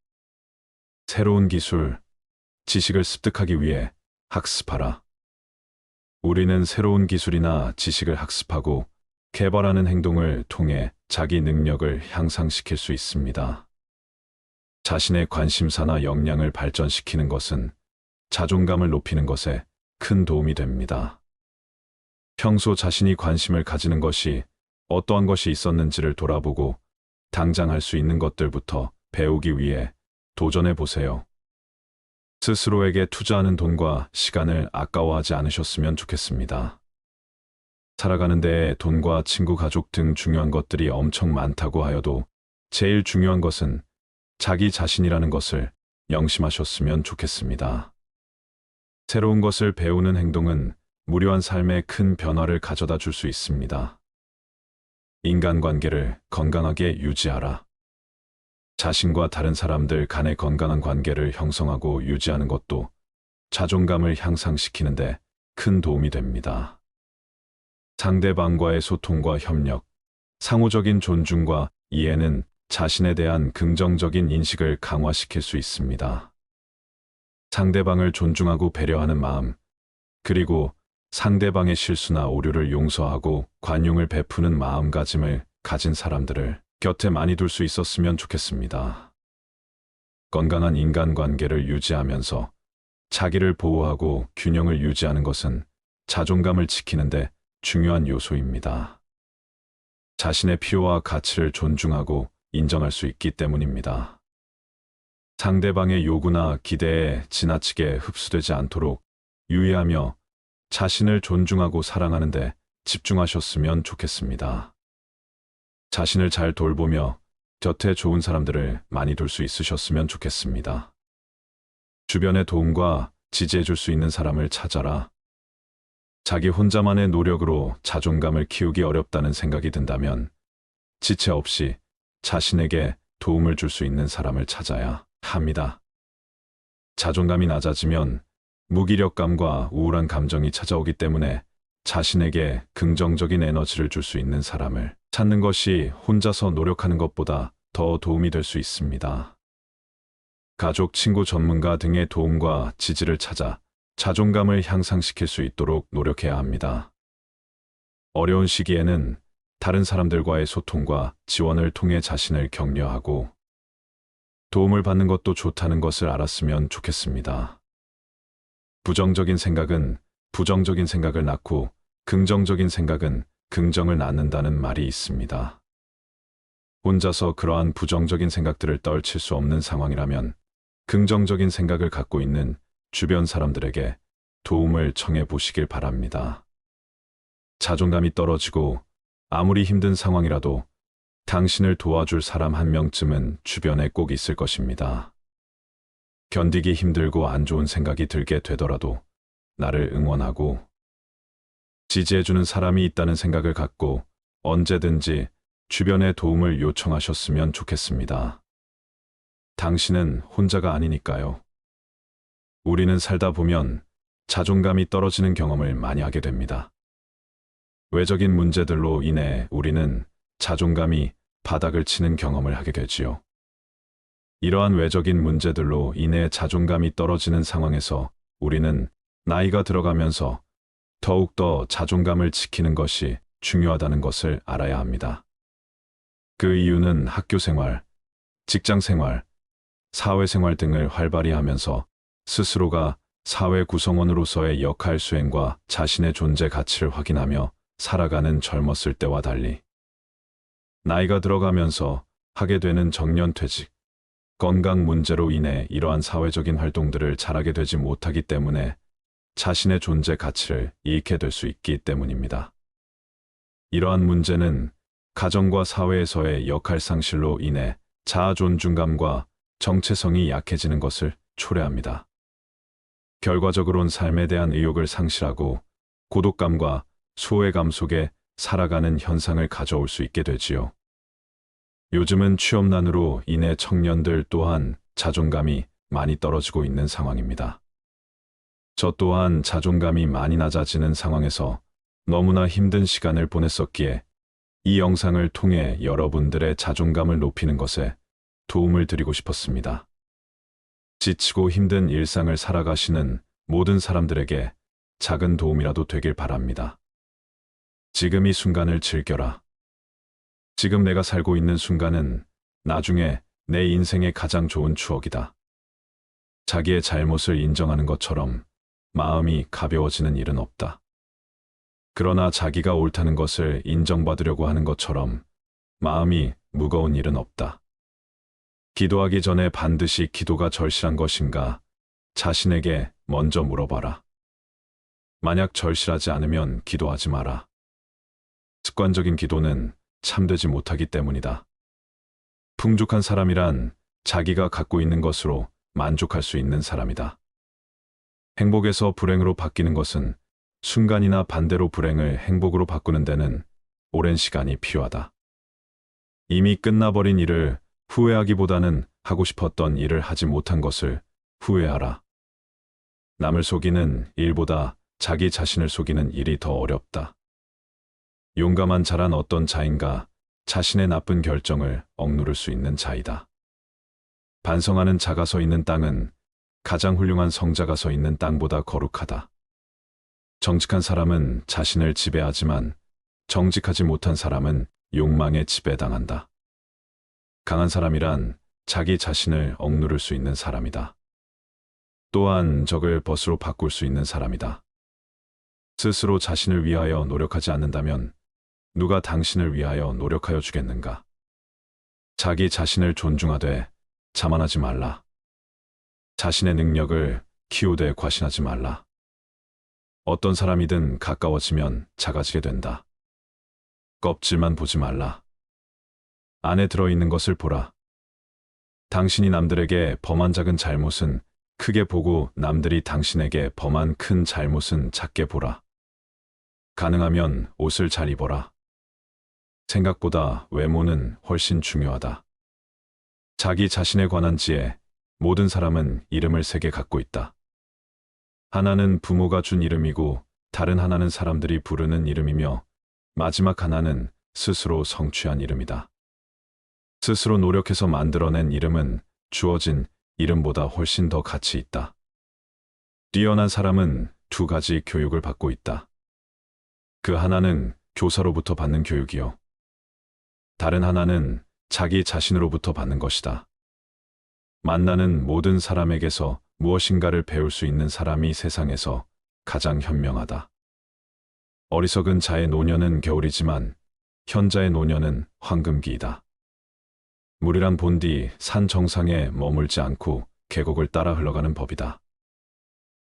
[SPEAKER 1] 새로운 기술, 지식을 습득하기 위해 학습하라. 우리는 새로운 기술이나 지식을 학습하고 개발하는 행동을 통해 자기 능력을 향상시킬 수 있습니다. 자신의 관심사나 역량을 발전시키는 것은 자존감을 높이는 것에 큰 도움이 됩니다. 평소 자신이 관심을 가지는 것이 어떠한 것이 있었는지를 돌아보고 당장 할 수 있는 것들부터 배우기 위해 도전해 보세요. 스스로에게 투자하는 돈과 시간을 아까워하지 않으셨으면 좋겠습니다. 살아가는 데에 돈과 친구, 가족 등 중요한 것들이 엄청 많다고 하여도 제일 중요한 것은 자기 자신이라는 것을 명심하셨으면 좋겠습니다. 새로운 것을 배우는 행동은 무료한 삶에 큰 변화를 가져다 줄 수 있습니다. 인간관계를 건강하게 유지하라. 자신과 다른 사람들 간의 건강한 관계를 형성하고 유지하는 것도 자존감을 향상시키는데 큰 도움이 됩니다. 상대방과의 소통과 협력, 상호적인 존중과 이해는 자신에 대한 긍정적인 인식을 강화시킬 수 있습니다. 상대방을 존중하고 배려하는 마음, 그리고 상대방의 실수나 오류를 용서하고 관용을 베푸는 마음가짐을 가진 사람들을 곁에 많이 둘 수 있었으면 좋겠습니다. 건강한 인간관계를 유지하면서 자기를 보호하고 균형을 유지하는 것은 자존감을 지키는데 중요한 요소입니다. 자신의 필요와 가치를 존중하고 인정할 수 있기 때문입니다. 상대방의 요구나 기대에 지나치게 흡수되지 않도록 유의하며 자신을 존중하고 사랑하는 데 집중하셨으면 좋겠습니다. 자신을 잘 돌보며 곁에 좋은 사람들을 많이 둘 수 있으셨으면 좋겠습니다. 주변의 도움과 지지해 줄 수 있는 사람을 찾아라. 자기 혼자만의 노력으로 자존감을 키우기 어렵다는 생각이 든다면 지체 없이 자신에게 도움을 줄 수 있는 사람을 찾아야 합니다. 자존감이 낮아지면 무기력감과 우울한 감정이 찾아오기 때문에 자신에게 긍정적인 에너지를 줄 수 있는 사람을 찾는 것이 혼자서 노력하는 것보다 더 도움이 될 수 있습니다. 가족, 친구, 전문가 등의 도움과 지지를 찾아 자존감을 향상시킬 수 있도록 노력해야 합니다. 어려운 시기에는 다른 사람들과의 소통과 지원을 통해 자신을 격려하고 도움을 받는 것도 좋다는 것을 알았으면 좋겠습니다. 부정적인 생각은 부정적인 생각을 낳고 긍정적인 생각은 긍정을 낳는다는 말이 있습니다. 혼자서 그러한 부정적인 생각들을 떨칠 수 없는 상황이라면 긍정적인 생각을 갖고 있는 주변 사람들에게 도움을 청해 보시길 바랍니다. 자존감이 떨어지고 아무리 힘든 상황이라도 당신을 도와줄 사람 한 명쯤은 주변에 꼭 있을 것입니다. 견디기 힘들고 안 좋은 생각이 들게 되더라도 나를 응원하고 지지해주는 사람이 있다는 생각을 갖고 언제든지 주변의 도움을 요청하셨으면 좋겠습니다. 당신은 혼자가 아니니까요. 우리는 살다 보면 자존감이 떨어지는 경험을 많이 하게 됩니다. 외적인 문제들로 인해 우리는 자존감이 바닥을 치는 경험을 하게 되지요. 이러한 외적인 문제들로 인해 자존감이 떨어지는 상황에서 우리는 나이가 들어가면서 더욱더 자존감을 지키는 것이 중요하다는 것을 알아야 합니다. 그 이유는 학교 생활, 직장 생활, 사회 생활 등을 활발히 하면서 스스로가 사회 구성원으로서의 역할 수행과 자신의 존재 가치를 확인하며 살아가는 젊었을 때와 달리 나이가 들어가면서 하게 되는 정년퇴직, 건강 문제로 인해 이러한 사회적인 활동들을 잘하게 되지 못하기 때문에 자신의 존재 가치를 잃게 될 수 있기 때문입니다. 이러한 문제는 가정과 사회에서의 역할 상실로 인해 자아 존중감과 정체성이 약해지는 것을 초래합니다. 결과적으로는 삶에 대한 의욕을 상실하고 고독감과 소외감 속에 살아가는 현상을 가져올 수 있게 되지요. 요즘은 취업난으로 인해 청년들 또한 자존감이 많이 떨어지고 있는 상황입니다. 저 또한 자존감이 많이 낮아지는 상황에서 너무나 힘든 시간을 보냈었기에 이 영상을 통해 여러분들의 자존감을 높이는 것에 도움을 드리고 싶었습니다. 지치고 힘든 일상을 살아가시는 모든 사람들에게 작은 도움이라도 되길 바랍니다. 지금 이 순간을 즐겨라. 지금 내가 살고 있는 순간은 나중에 내 인생의 가장 좋은 추억이다. 자기의 잘못을 인정하는 것처럼 마음이 가벼워지는 일은 없다. 그러나 자기가 옳다는 것을 인정받으려고 하는 것처럼 마음이 무거운 일은 없다. 기도하기 전에 반드시 기도가 절실한 것인가 자신에게 먼저 물어봐라. 만약 절실하지 않으면 기도하지 마라. 습관적인 기도는 참되지 못하기 때문이다. 풍족한 사람이란 자기가 갖고 있는 것으로 만족할 수 있는 사람이다. 행복에서 불행으로 바뀌는 것은 순간이나 반대로 불행을 행복으로 바꾸는 데는 오랜 시간이 필요하다. 이미 끝나버린 일을 후회하기보다는 하고 싶었던 일을 하지 못한 것을 후회하라. 남을 속이는 일보다 자기 자신을 속이는 일이 더 어렵다. 용감한 자란 어떤 자인가 자신의 나쁜 결정을 억누를 수 있는 자이다. 반성하는 자가 서 있는 땅은 가장 훌륭한 성자가 서 있는 땅보다 거룩하다. 정직한 사람은 자신을 지배하지만 정직하지 못한 사람은 욕망에 지배당한다. 강한 사람이란 자기 자신을 억누를 수 있는 사람이다. 또한 적을 벗으로 바꿀 수 있는 사람이다. 스스로 자신을 위하여 노력하지 않는다면 누가 당신을 위하여 노력하여 주겠는가? 자기 자신을 존중하되 자만하지 말라. 자신의 능력을 키우되 과신하지 말라. 어떤 사람이든 가까워지면 작아지게 된다. 껍질만 보지 말라. 안에 들어있는 것을 보라. 당신이 남들에게 범한 작은 잘못은 크게 보고 남들이 당신에게 범한 큰 잘못은 작게 보라. 가능하면 옷을 잘 입어라. 생각보다 외모는 훨씬 중요하다. 자기 자신에 관한 지혜, 모든 사람은 이름을 3개 갖고 있다. 하나는 부모가 준 이름이고 다른 하나는 사람들이 부르는 이름이며 마지막 하나는 스스로 성취한 이름이다. 스스로 노력해서 만들어낸 이름은 주어진 이름보다 훨씬 더 가치 있다. 뛰어난 사람은 2가지 교육을 받고 있다. 그 하나는 교사로부터 받는 교육이요. 다른 하나는 자기 자신으로부터 받는 것이다. 만나는 모든 사람에게서 무엇인가를 배울 수 있는 사람이 세상에서 가장 현명하다. 어리석은 자의 노년은 겨울이지만 현자의 노년은 황금기이다. 물이란 본디 산 정상에 머물지 않고 계곡을 따라 흘러가는 법이다.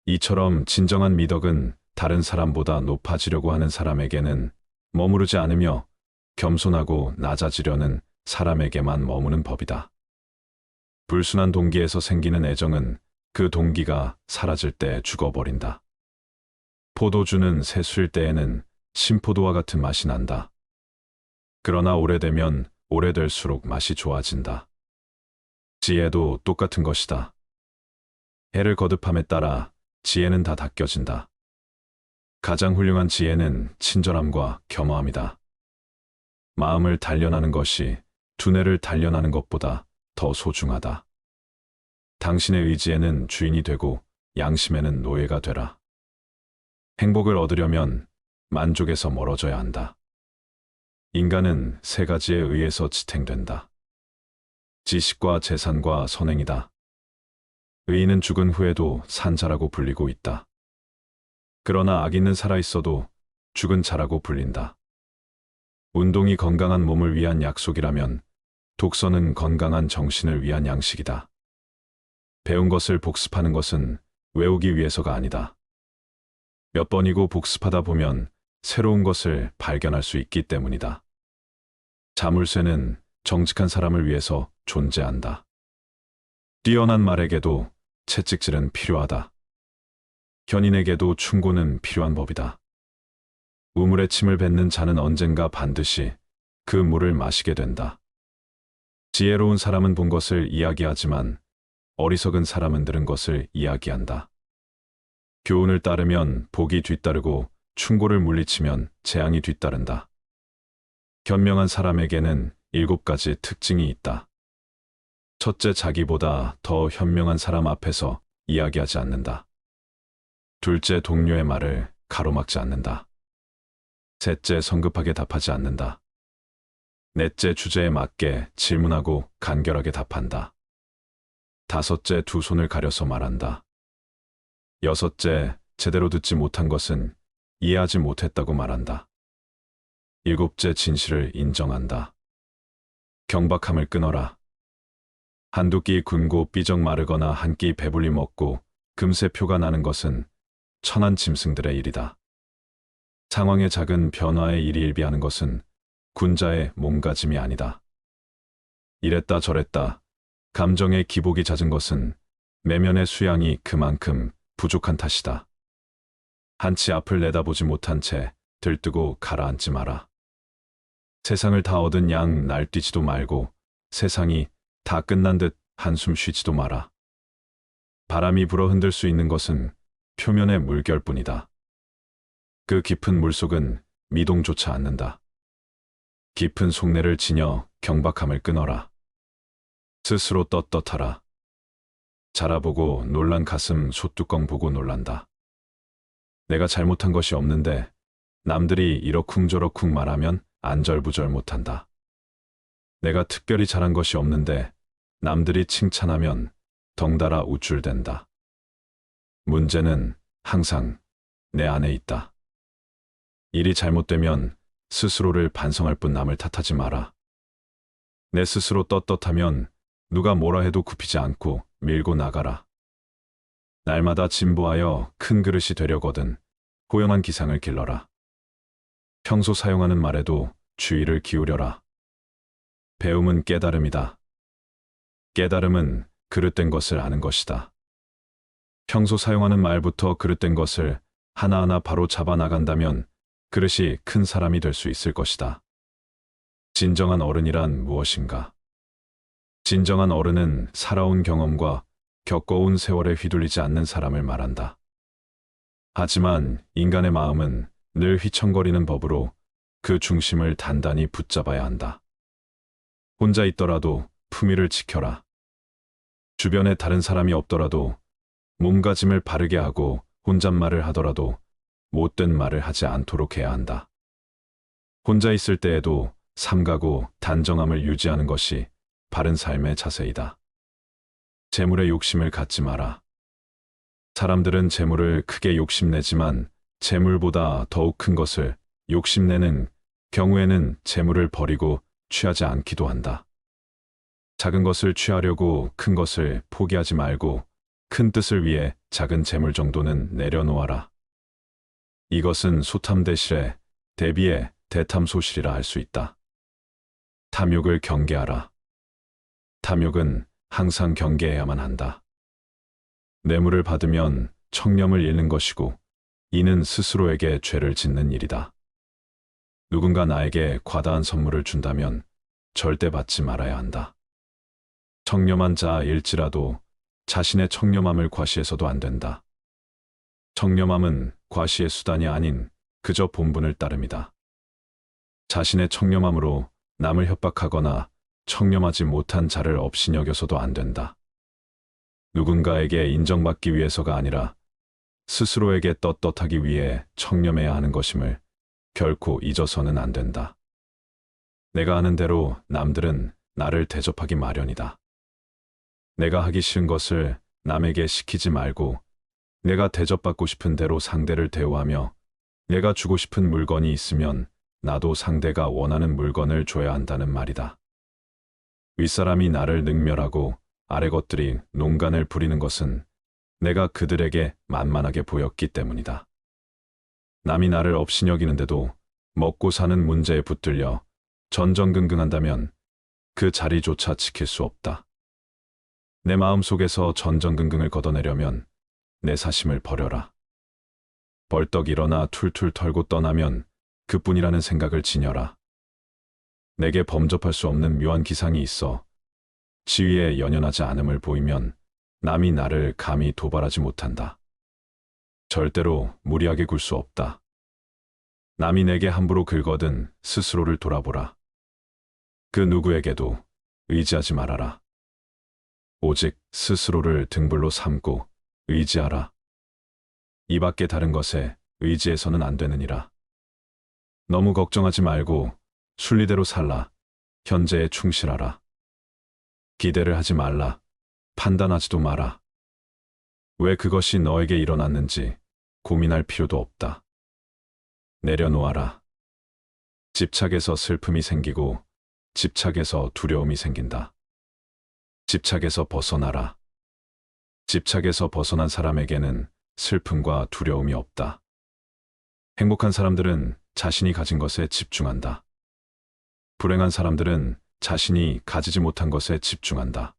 [SPEAKER 1] 이처럼 진정한 미덕은 다른 사람보다 높아지려고 하는 사람에게는 머무르지 않으며 겸손하고 낮아지려는 사람에게만 머무는 법이다. 불순한 동기에서 생기는 애정은 그 동기가 사라질 때 죽어버린다. 포도주는 새수일 때에는 신포도와 같은 맛이 난다. 그러나 오래되면 오래될수록 맛이 좋아진다. 지혜도 똑같은 것이다. 해를 거듭함에 따라 지혜는 다 닦여진다. 가장 훌륭한 지혜는 친절함과 겸허함이다. 마음을 단련하는 것이 두뇌를 단련하는 것보다 더 소중하다. 당신의 의지에는 주인이 되고 양심에는 노예가 되라. 행복을 얻으려면 만족에서 멀어져야 한다. 인간은 3가지에 의해서 지탱된다. 지식과 재산과 선행이다. 의인은 죽은 후에도 산 자라고 불리고 있다. 그러나 악인은 살아있어도 죽은 자라고 불린다. 운동이 건강한 몸을 위한 약속이라면 독서는 건강한 정신을 위한 양식이다. 배운 것을 복습하는 것은 외우기 위해서가 아니다. 몇 번이고 복습하다 보면 새로운 것을 발견할 수 있기 때문이다. 자물쇠는 정직한 사람을 위해서 존재한다. 뛰어난 말에게도 채찍질은 필요하다. 현인에게도 충고는 필요한 법이다. 우물에 침을 뱉는 자는 언젠가 반드시 그 물을 마시게 된다. 지혜로운 사람은 본 것을 이야기하지만 어리석은 사람은 들은 것을 이야기한다. 교훈을 따르면 복이 뒤따르고 충고를 물리치면 재앙이 뒤따른다. 현명한 사람에게는 7가지 특징이 있다. 첫째, 자기보다 더 현명한 사람 앞에서 이야기하지 않는다. 둘째, 동료의 말을 가로막지 않는다. 셋째, 성급하게 답하지 않는다. 넷째, 주제에 맞게 질문하고 간결하게 답한다. 다섯째, 두 손을 가려서 말한다. 여섯째, 제대로 듣지 못한 것은 이해하지 못했다고 말한다. 일곱째, 진실을 인정한다. 경박함을 끊어라. 한두 끼 굶고 삐적 마르거나 한 끼 배불리 먹고 금세 표가 나는 것은 천한 짐승들의 일이다. 상황의 작은 변화에 일희일비하는 것은 군자의 몸가짐이 아니다. 이랬다 저랬다 감정의 기복이 잦은 것은 내면의 수양이 그만큼 부족한 탓이다. 한치 앞을 내다보지 못한 채 들뜨고 가라앉지 마라. 세상을 다 얻은 양 날뛰지도 말고 세상이 다 끝난 듯 한숨 쉬지도 마라. 바람이 불어 흔들 수 있는 것은 표면의 물결뿐이다. 그 깊은 물속은 미동조차 않는다. 깊은 속내를 지녀 경박함을 끊어라. 스스로 떳떳하라. 자라보고 놀란 가슴 소뚜껑 보고 놀란다. 내가 잘못한 것이 없는데 남들이 이러쿵저러쿵 말하면 안절부절 못한다. 내가 특별히 잘한 것이 없는데 남들이 칭찬하면 덩달아 우쭐댄다. 문제는 항상 내 안에 있다. 일이 잘못되면 스스로를 반성할 뿐 남을 탓하지 마라. 내 스스로 떳떳하면 누가 뭐라 해도 굽히지 않고 밀고 나가라. 날마다 진보하여 큰 그릇이 되려거든 고영한 기상을 길러라. 평소 사용하는 말에도 주의를 기울여라. 배움은 깨달음이다. 깨달음은 그릇된 것을 아는 것이다. 평소 사용하는 말부터 그릇된 것을 하나하나 바로 잡아 나간다면 그릇이 큰 사람이 될 수 있을 것이다. 진정한 어른이란 무엇인가? 진정한 어른은 살아온 경험과 겪어온 세월에 휘둘리지 않는 사람을 말한다. 하지만 인간의 마음은 늘 휘청거리는 법으로 그 중심을 단단히 붙잡아야 한다. 혼자 있더라도 품위를 지켜라. 주변에 다른 사람이 없더라도 몸가짐을 바르게 하고 혼잣말을 하더라도 못된 말을 하지 않도록 해야 한다. 혼자 있을 때에도 삼가고 단정함을 유지하는 것이 바른 삶의 자세이다. 재물에 욕심을 갖지 마라. 사람들은 재물을 크게 욕심내지만 재물보다 더욱 큰 것을 욕심내는 경우에는 재물을 버리고 취하지 않기도 한다. 작은 것을 취하려고 큰 것을 포기하지 말고 큰 뜻을 위해 작은 재물 정도는 내려놓아라. 이것은 소탐대실에 대비해 대탐소실이라 할 수 있다. 탐욕을 경계하라. 탐욕은 항상 경계해야만 한다. 뇌물을 받으면 청렴을 잃는 것이고 이는 스스로에게 죄를 짓는 일이다. 누군가 나에게 과다한 선물을 준다면 절대 받지 말아야 한다. 청렴한 자일지라도 자신의 청렴함을 과시해서도 안 된다. 청렴함은 과시의 수단이 아닌 그저 본분을 따름이다. 자신의 청렴함으로 남을 협박하거나 청렴하지 못한 자를 업신여겨서도 안 된다. 누군가에게 인정받기 위해서가 아니라 스스로에게 떳떳하기 위해 청렴해야 하는 것임을 결코 잊어서는 안 된다. 내가 하는 대로 남들은 나를 대접하기 마련이다. 내가 하기 싫은 것을 남에게 시키지 말고 내가 대접받고 싶은 대로 상대를 대우하며 내가 주고 싶은 물건이 있으면 나도 상대가 원하는 물건을 줘야 한다는 말이다. 윗사람이 나를 능멸하고 아래 것들이 농간을 부리는 것은 내가 그들에게 만만하게 보였기 때문이다. 남이 나를 업신여기는데도 먹고 사는 문제에 붙들려 전전긍긍한다면 그 자리조차 지킬 수 없다. 내 마음속에서 전전긍긍을 걷어내려면 내 사심을 버려라. 벌떡 일어나 툴툴 털고 떠나면 그뿐이라는 생각을 지녀라. 내게 범접할 수 없는 묘한 기상이 있어 지위에 연연하지 않음을 보이면 남이 나를 감히 도발하지 못한다. 절대로 무리하게 굴 수 없다. 남이 내게 함부로 긁거든 스스로를 돌아보라. 그 누구에게도 의지하지 말아라. 오직 스스로를 등불로 삼고 의지하라. 이 밖에 다른 것에 의지해서는 안 되느니라. 너무 걱정하지 말고 순리대로 살라. 현재에 충실하라. 기대를 하지 말라. 판단하지도 마라. 왜 그것이 너에게 일어났는지 고민할 필요도 없다. 내려놓아라. 집착에서 슬픔이 생기고 집착에서 두려움이 생긴다. 집착에서 벗어나라. 집착에서 벗어난 사람에게는 슬픔과 두려움이 없다. 행복한 사람들은 자신이 가진 것에 집중한다. 불행한 사람들은 자신이 가지지 못한 것에 집중한다.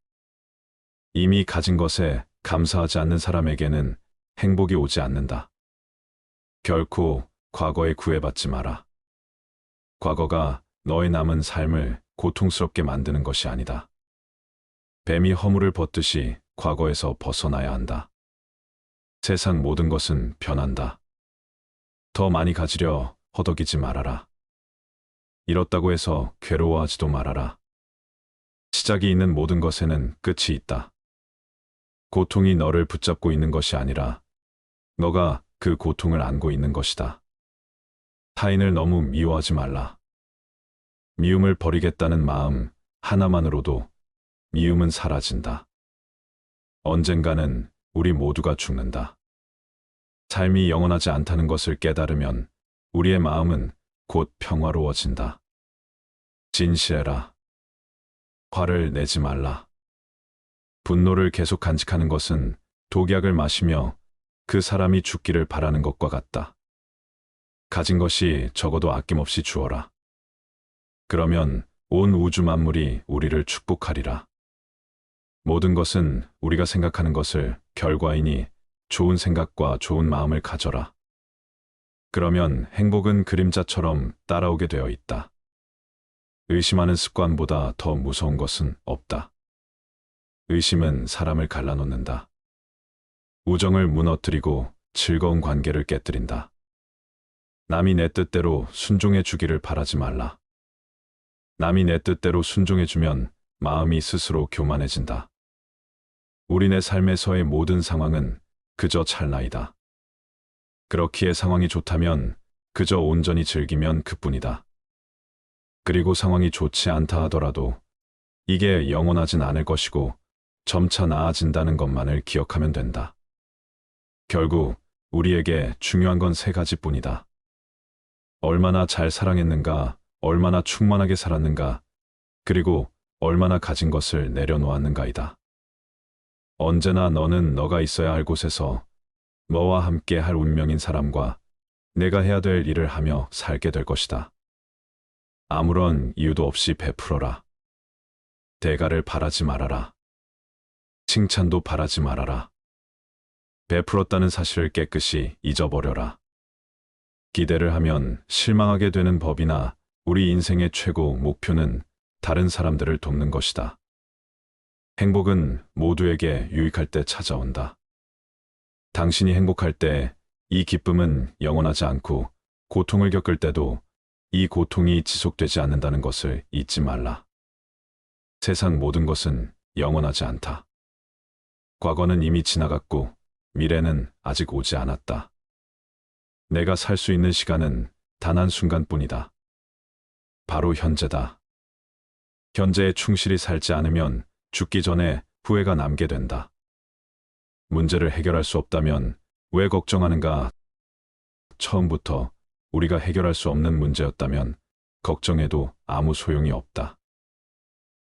[SPEAKER 1] 이미 가진 것에 감사하지 않는 사람에게는 행복이 오지 않는다. 결코 과거에 구애받지 마라. 과거가 너의 남은 삶을 고통스럽게 만드는 것이 아니다. 뱀이 허물을 벗듯이 과거에서 벗어나야 한다. 세상 모든 것은 변한다. 더 많이 가지려 허덕이지 말아라. 잃었다고 해서 괴로워하지도 말아라. 시작이 있는 모든 것에는 끝이 있다. 고통이 너를 붙잡고 있는 것이 아니라 너가 그 고통을 안고 있는 것이다. 타인을 너무 미워하지 말라. 미움을 버리겠다는 마음 하나만으로도 미움은 사라진다. 언젠가는 우리 모두가 죽는다. 삶이 영원하지 않다는 것을 깨달으면 우리의 마음은 곧 평화로워진다. 진실해라. 화를 내지 말라. 분노를 계속 간직하는 것은 독약을 마시며 그 사람이 죽기를 바라는 것과 같다. 가진 것이 적어도 아낌없이 주어라. 그러면 온 우주 만물이 우리를 축복하리라. 모든 것은 우리가 생각하는 것을 결과이니 좋은 생각과 좋은 마음을 가져라. 그러면 행복은 그림자처럼 따라오게 되어 있다. 의심하는 습관보다 더 무서운 것은 없다. 의심은 사람을 갈라놓는다. 우정을 무너뜨리고 즐거운 관계를 깨뜨린다. 남이 내 뜻대로 순종해 주기를 바라지 말라. 남이 내 뜻대로 순종해주면 마음이 스스로 교만해진다. 우리네 삶에서의 모든 상황은 그저 찰나이다. 그렇기에 상황이 좋다면 그저 온전히 즐기면 그뿐이다. 그리고 상황이 좋지 않다 하더라도 이게 영원하진 않을 것이고 점차 나아진다는 것만을 기억하면 된다. 결국 우리에게 중요한 건 세 가지뿐이다. 얼마나 잘 사랑했는가, 얼마나 충만하게 살았는가, 그리고 얼마나 가진 것을 내려놓았는가이다. 언제나 너는 너가 있어야 할 곳에서 너와 함께 할 운명인 사람과 내가 해야 될 일을 하며 살게 될 것이다. 아무런 이유도 없이 베풀어라. 대가를 바라지 말아라. 칭찬도 바라지 말아라. 베풀었다는 사실을 깨끗이 잊어버려라. 기대를 하면 실망하게 되는 법이나 우리 인생의 최고 목표는 다른 사람들을 돕는 것이다. 행복은 모두에게 유익할 때 찾아온다. 당신이 행복할 때 이 기쁨은 영원하지 않고 고통을 겪을 때도 이 고통이 지속되지 않는다는 것을 잊지 말라. 세상 모든 것은 영원하지 않다. 과거는 이미 지나갔고 미래는 아직 오지 않았다. 내가 살 수 있는 시간은 단 한순간뿐이다. 바로 현재다. 현재에 충실히 살지 않으면 죽기 전에 후회가 남게 된다. 문제를 해결할 수 없다면 왜 걱정하는가? 처음부터 우리가 해결할 수 없는 문제였다면 걱정해도 아무 소용이 없다.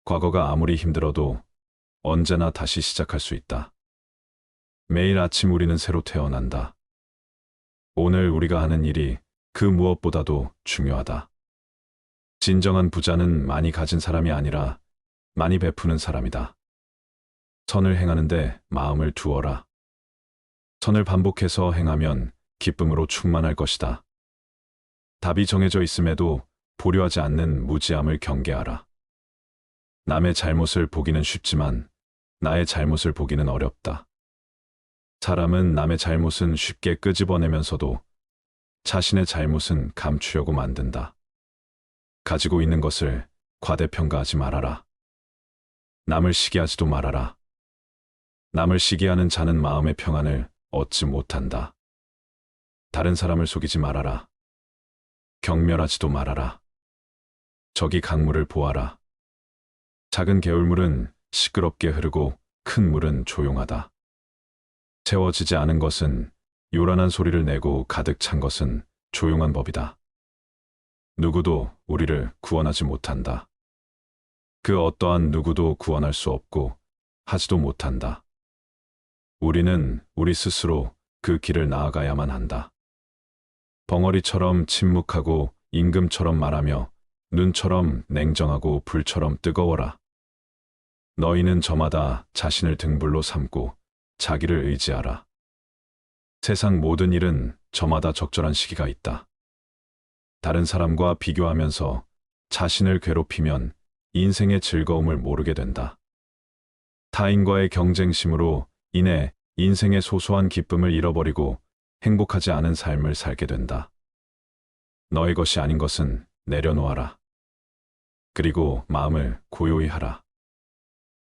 [SPEAKER 1] 과거가 아무리 힘들어도 언제나 다시 시작할 수 있다. 매일 아침 우리는 새로 태어난다. 오늘 우리가 하는 일이 그 무엇보다도 중요하다. 진정한 부자는 많이 가진 사람이 아니라 많이 베푸는 사람이다. 선을 행하는데 마음을 두어라. 선을 반복해서 행하면 기쁨으로 충만할 것이다. 답이 정해져 있음에도 보류하지 않는 무지함을 경계하라. 남의 잘못을 보기는 쉽지만 나의 잘못을 보기는 어렵다. 사람은 남의 잘못은 쉽게 끄집어내면서도 자신의 잘못은 감추려고 만든다. 가지고 있는 것을 과대평가하지 말아라. 남을 시기하지도 말아라. 남을 시기하는 자는 마음의 평안을 얻지 못한다. 다른 사람을 속이지 말아라. 경멸하지도 말아라. 저기 강물을 보아라. 작은 개울물은 시끄럽게 흐르고 큰 물은 조용하다. 채워지지 않은 것은 요란한 소리를 내고 가득 찬 것은 조용한 법이다. 누구도 우리를 구원하지 못한다. 그 어떠한 누구도 구원할 수 없고 하지도 못한다. 우리는 우리 스스로 그 길을 나아가야만 한다. 벙어리처럼 침묵하고 임금처럼 말하며 눈처럼 냉정하고 불처럼 뜨거워라. 너희는 저마다 자신을 등불로 삼고 자기를 의지하라. 세상 모든 일은 저마다 적절한 시기가 있다. 다른 사람과 비교하면서 자신을 괴롭히면 인생의 즐거움을 모르게 된다. 타인과의 경쟁심으로 인해 인생의 소소한 기쁨을 잃어버리고 행복하지 않은 삶을 살게 된다. 너의 것이 아닌 것은 내려놓아라. 그리고 마음을 고요히 하라.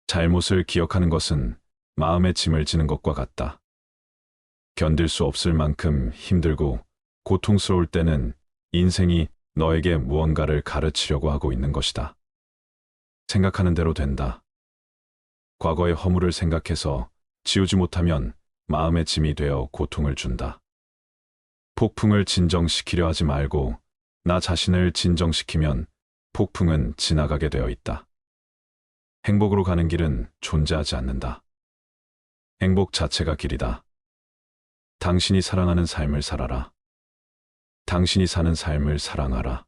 [SPEAKER 1] 잘못을 기억하는 것은 마음의 짐을 지는 것과 같다. 견딜 수 없을 만큼 힘들고 고통스러울 때는 인생이 너에게 무언가를 가르치려고 하고 있는 것이다. 생각하는 대로 된다. 과거의 허물을 생각해서 지우지 못하면 마음의 짐이 되어 고통을 준다. 폭풍을 진정시키려 하지 말고 나 자신을 진정시키면 폭풍은 지나가게 되어 있다. 행복으로 가는 길은 존재하지 않는다. 행복 자체가 길이다. 당신이 사랑하는 삶을 살아라. 당신이 사는 삶을 사랑하라.